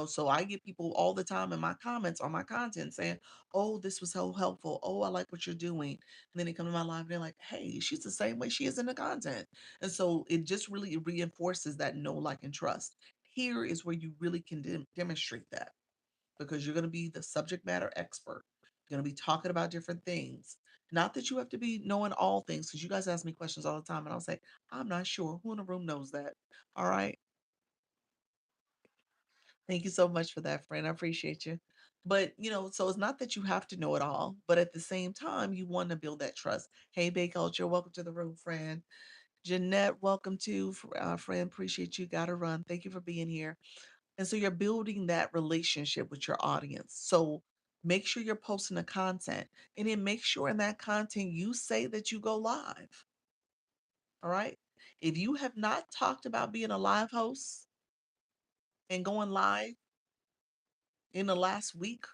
A: So I get people all the time in my comments on my content saying, "Oh, this was so helpful. Oh, I like what you're doing." And then they come to my live and they're like, "Hey, she's the same way she is in the content." And so it just really reinforces that know, like, and trust. Here is where you really can demonstrate that because you're going to be the subject matter expert. You're going to be talking about different things. Not that you have to be knowing all things, because you guys ask me questions all the time, and I'll say, "I'm not sure. Who in the room knows that?" All right. Thank you so much for that, friend. I appreciate you. But, so it's not that you have to know it all, but at the same time, you want to build that trust. Hey, Bay Culture, welcome to the room, friend. Jeanette, welcome to, friend. Appreciate you. Got to run. Thank you for being here. And so you're building that relationship with your audience. So Make sure you're posting the content, and then make sure in that content you say that you go live. All right. If you have not talked about being a live host and going live in the last week,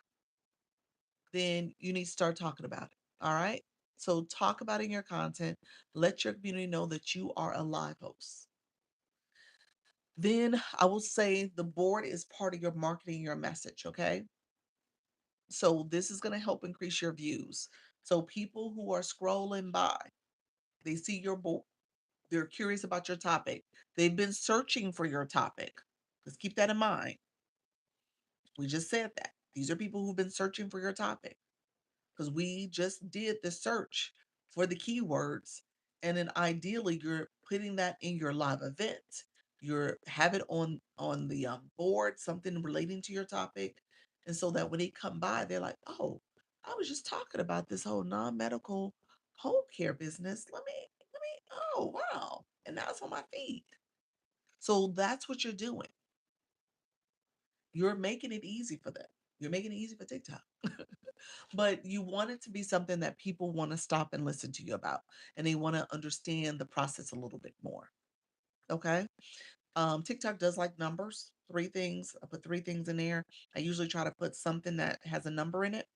A: then you need to start talking about it. All right. So talk about it in your content. Let your community know that you are a live host. Then I will say the board is part of your marketing, your message. Okay. So this is going to help increase your views. So people who are scrolling by, they see your board, they're curious about your topic. They've been searching for your topic. Let's keep that in mind. We just said that. These are people who've been searching for your topic because we just did the search for the keywords. And then ideally you're putting that in your live event. You're have it on the board, something relating to your topic. And so that when they come by, they're like, oh, I was just talking about this whole non-medical home care business. Oh wow. And now it's on my feed. So that's what you're doing. You're making it easy for them. You're making it easy for TikTok. But you want it to be something that people want to stop and listen to you about, and they want to understand the process a little bit more. Okay. TikTok does like numbers, three things. I put three things in there. I usually try to put something that has a number in it.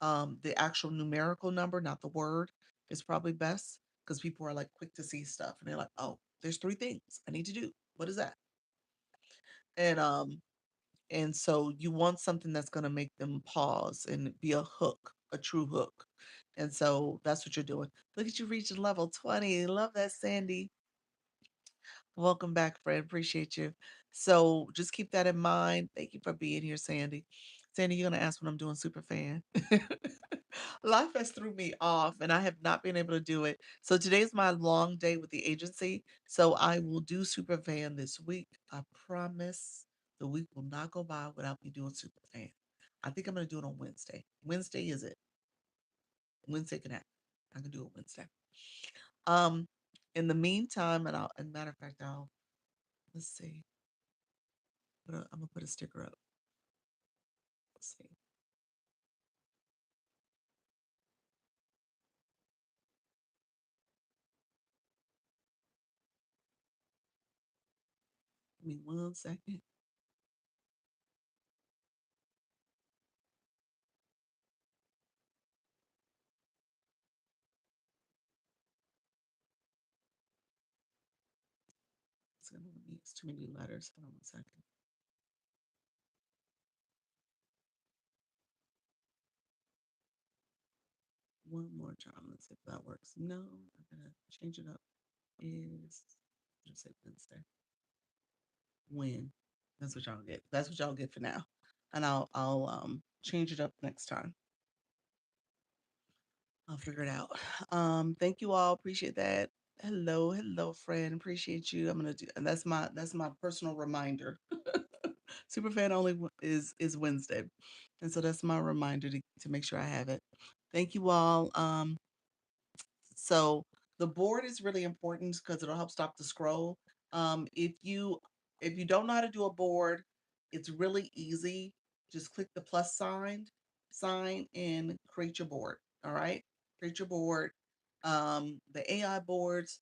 A: The actual numerical number, not the word, is probably best because people are like quick to see stuff and they're like, oh, there's three things I need to do. What is that? And so you want something that's going to make them pause and be a hook, a true hook. And so that's what you're doing. Look at you reaching level 20. Love that, Sandy. Welcome back, friend. Appreciate you. So just keep that in mind. Thank you for being here, Sandy. Sandy, you're going to ask when I'm doing super fan. Life has threw me off and I have not been able to do it. So today's my long day with the agency. So I will do super fan this week. I promise the week will not go by without me doing super fan. I think I'm going to do it on Wednesday. Wednesday is it? Wednesday can happen. I can do it Wednesday. Um, in the meantime, and as a matter of fact, let's see. I'm gonna put a sticker up. Let's see. Give me 1 second. It's too many letters. Hold on 1 second. One more time. Let's see if that works. No, I'm gonna change it up. Is just say Wednesday. When? That's what y'all get. That's what y'all get for now. And I'll change it up next time. I'll figure it out. Thank you all. Appreciate that. Hello, hello, friend. Appreciate you. I'm gonna do, and that's my personal reminder. Superfan only is Wednesday, and so that's my reminder to make sure I have it. Thank you all. So the board is really important because it'll help stop the scroll. If you don't know how to do a board, it's really easy. Just click the plus sign and create your board. All right, create your board. The AI boards.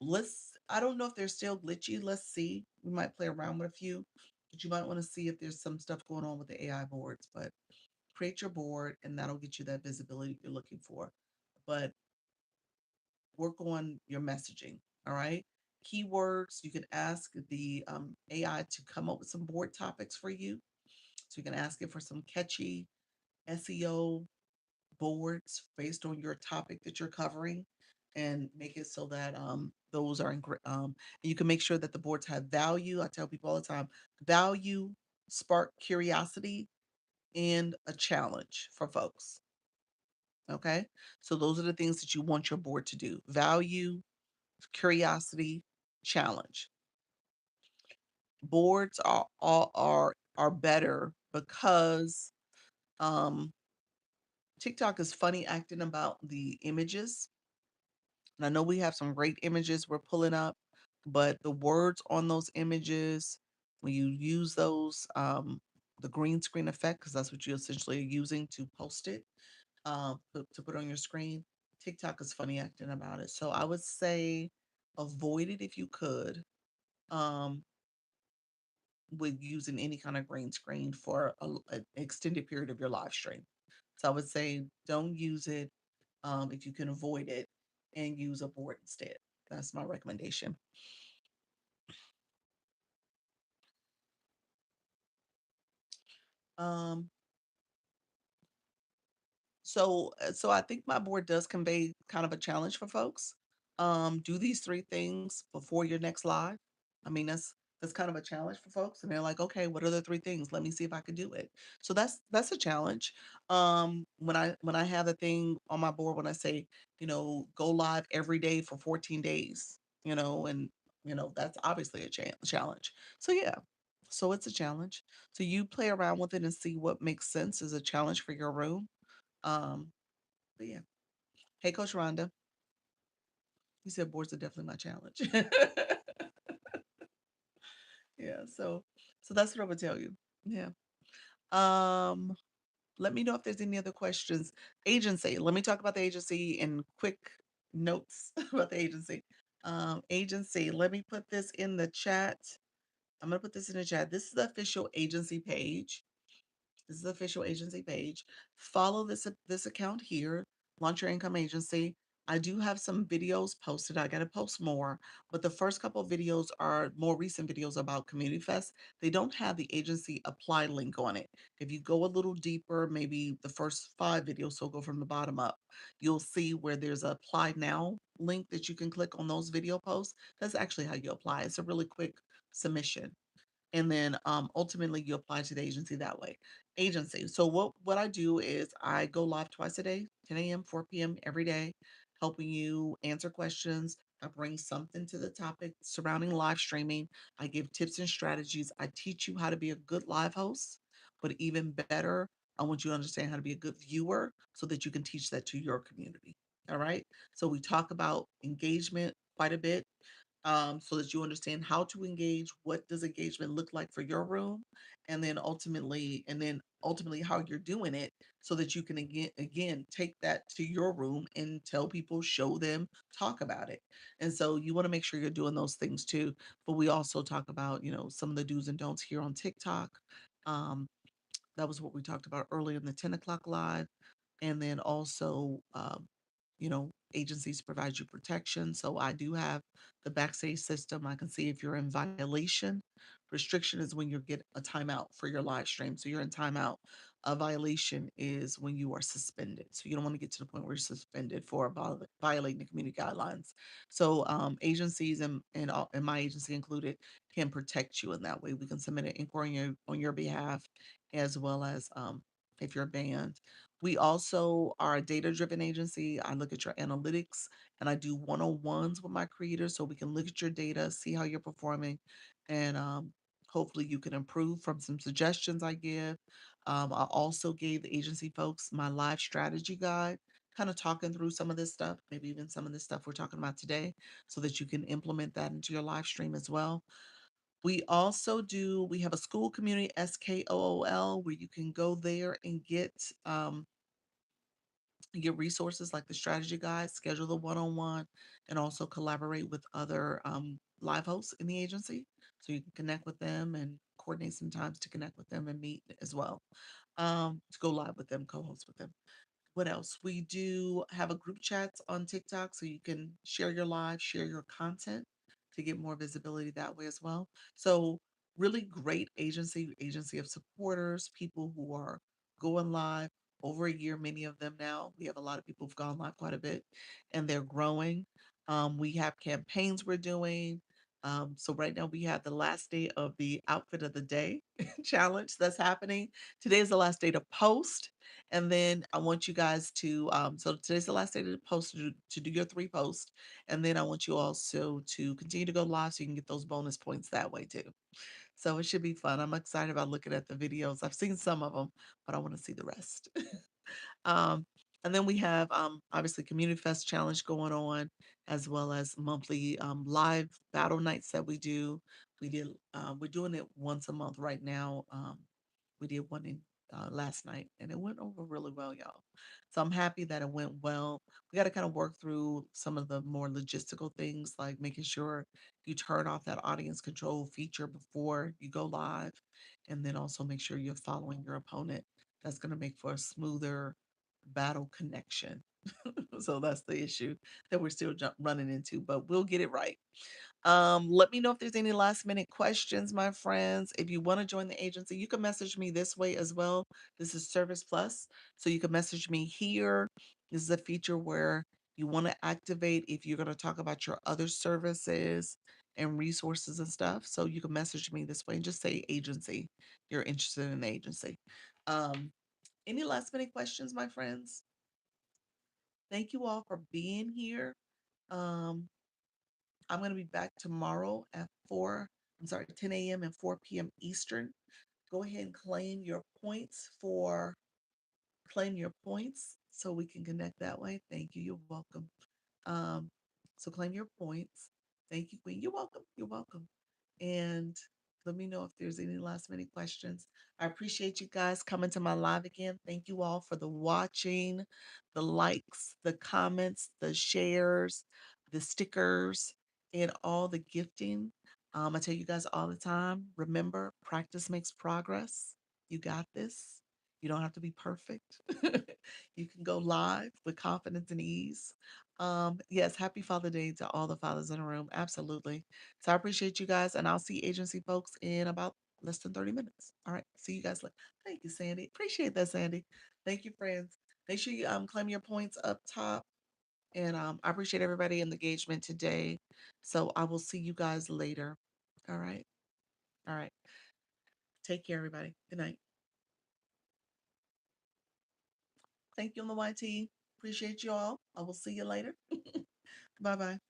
A: I don't know if they're still glitchy. Let's see. We might play around with a few, but you might want to see if there's some stuff going on with the AI boards. But create your board, and that'll get you that visibility you're looking for. But work on your messaging. All right. Keywords, you can ask the AI to come up with some board topics for you. So you can ask it for some catchy SEO boards based on your topic that you're covering and make it so that those are and you can make sure that the boards have value. I tell people all the time, value, spark curiosity, and a challenge for folks. Okay. So those are the things that you want your board to do: value, curiosity, challenge. Boards are better because um TikTok is funny acting about the images. And I know we have some great images we're pulling up, but the words on those images, when you use those the green screen effect, because that's what you essentially are using to post it, to put on your screen. TikTok is funny acting about it. So I would say avoid it if you could, um, with using any kind of green screen for an extended period of your live stream. So I would say don't use it, if you can avoid it, and use a board instead. That's my recommendation. Um, so I think my board does convey kind of a challenge for folks. Do these 3 things before your next live. I mean, that's kind of a challenge for folks, and they're like, "Okay, what are the 3 things? Let me see if I can do it." So that's a challenge. When I have the thing on my board when I say, go live every day for 14 days, and that's obviously a challenge. So yeah. So it's a challenge. So you play around with it and see what makes sense as a challenge for your room. Um, but yeah. Hey, Coach Rhonda. You said boards are definitely my challenge. Yeah, so that's what I would tell you. Yeah. Um, Let me know if there's any other questions. Agency. Let me talk about the agency in quick notes about the agency. Agency. Let me put this in the chat. I'm gonna put this in the chat. This is the official agency page. This is the official agency page. Follow this account here, Launch Your Income Agency. I do have some videos posted. I got to post more, but the first couple of videos are more recent videos about Community Fest. They don't have the agency apply link on it. If you go a little deeper, maybe the first 5 videos, so go from the bottom up, you'll see where there's a apply now link that you can click on those video posts. That's actually how you apply. It's a really quick submission, and then ultimately you apply to the agency that way. Agency. So what I do is I go live twice a day, 10 a.m., 4 p.m. every day, helping you answer questions. I bring something to the topic surrounding live streaming. I give tips and strategies. I teach you how to be a good live host, but even better, I want you to understand how to be a good viewer so that you can teach that to your community. All right. So we talk about engagement quite a bit, so that you understand how to engage, what does engagement look like for your room, and then ultimately how you're doing it so that you can again take that to your room and tell people, show them, talk about it. And so you want to make sure you're doing those things too. But we also talk about, some of the do's and don'ts here on TikTok. Um, that was what we talked about earlier in the 10 o'clock live. And then also, agencies provide you protection. So I do have the Backstage system. I can see if you're in violation. Restriction is when you get a timeout for your live stream. So you're in timeout. A violation is when you are suspended. So you don't want to get to the point where you're suspended for violating the community guidelines. So agencies and my agency included can protect you in that way. We can submit an inquiry on your behalf, as well as if you're banned. We also are a data-driven agency. I look at your analytics and I do one-on-ones with my creators so we can look at your data, see how you're performing, and hopefully you can improve from some suggestions I give. I also gave the agency folks my live strategy guide, kind of talking through some of this stuff, maybe even some of this stuff we're talking about today, so that you can implement that into your live stream as well. We have a school community, SKOOL, where you can go there and get resources like the strategy guide, schedule the one-on-one, and also collaborate with other live hosts in the agency. So you can connect with them and coordinate some times to connect with them and meet as well. To go live with them, co-host with them. What else? We do have a group chats on TikTok so you can share your live, share your content to get more visibility that way as well. So really great agency of supporters, people who are going live over a year, many of them now. We have a lot of people who've gone live quite a bit and they're growing. We have campaigns we're doing. So right now we have the last day of the outfit of the day challenge that's happening. Today is the last day to post. And then I want you guys to, so today's the last day to post to do your 3 posts. And then I want you also to continue to go live so you can get those bonus points that way too. So it should be fun. I'm excited about looking at the videos. I've seen some of them, but I want to see the rest. um, and then we have obviously Community Fest Challenge going on, as well as monthly live battle nights that we do. We're doing it once a month right now. We did one in last night, and it went over really well, y'all. So I'm happy that it went well. We got to kind of work through some of the more logistical things, like making sure you turn off that audience control feature before you go live, and then also make sure you're following your opponent. That's going to make for a smoother battle connection. So that's the issue that we're still running into, but we'll get it right. Let me know if there's any last minute questions, my friends. If you want to join the agency, you can message me this way as well. This is Service Plus. So you can message me here. This is a feature where you want to activate if you're going to talk about your other services and resources and stuff. So you can message me this way and just say agency. You're interested in the agency. Um, any last minute questions, my friends? Thank you all for being here. Um, I'm going to be back tomorrow at 10 a.m. and 4 p.m. Eastern. Go ahead and claim your points so we can connect that way. Thank you. You're welcome. Um, so claim your points. Thank you, Queen. You're welcome. You're welcome. And let me know if there's any last minute questions. I appreciate you guys coming to my live again. Thank you all for the watching, the likes, the comments, the shares, the stickers, and all the gifting. I tell you guys all the time, remember, practice makes progress. You got this. You don't have to be perfect. You can go live with confidence and ease. Yes, happy Father Day to all the fathers in the room. Absolutely. So I appreciate you guys, and I'll see agency folks in about less than 30 minutes. All right. See you guys later. Thank you, Sandy. Appreciate that, Sandy. Thank you, friends. Make sure you claim your points up top. And I appreciate everybody in the engagement today. So I will see you guys later. All right. All right. Take care, everybody. Good night. Thank you on the YT. Appreciate you all. I will see you later. Bye bye.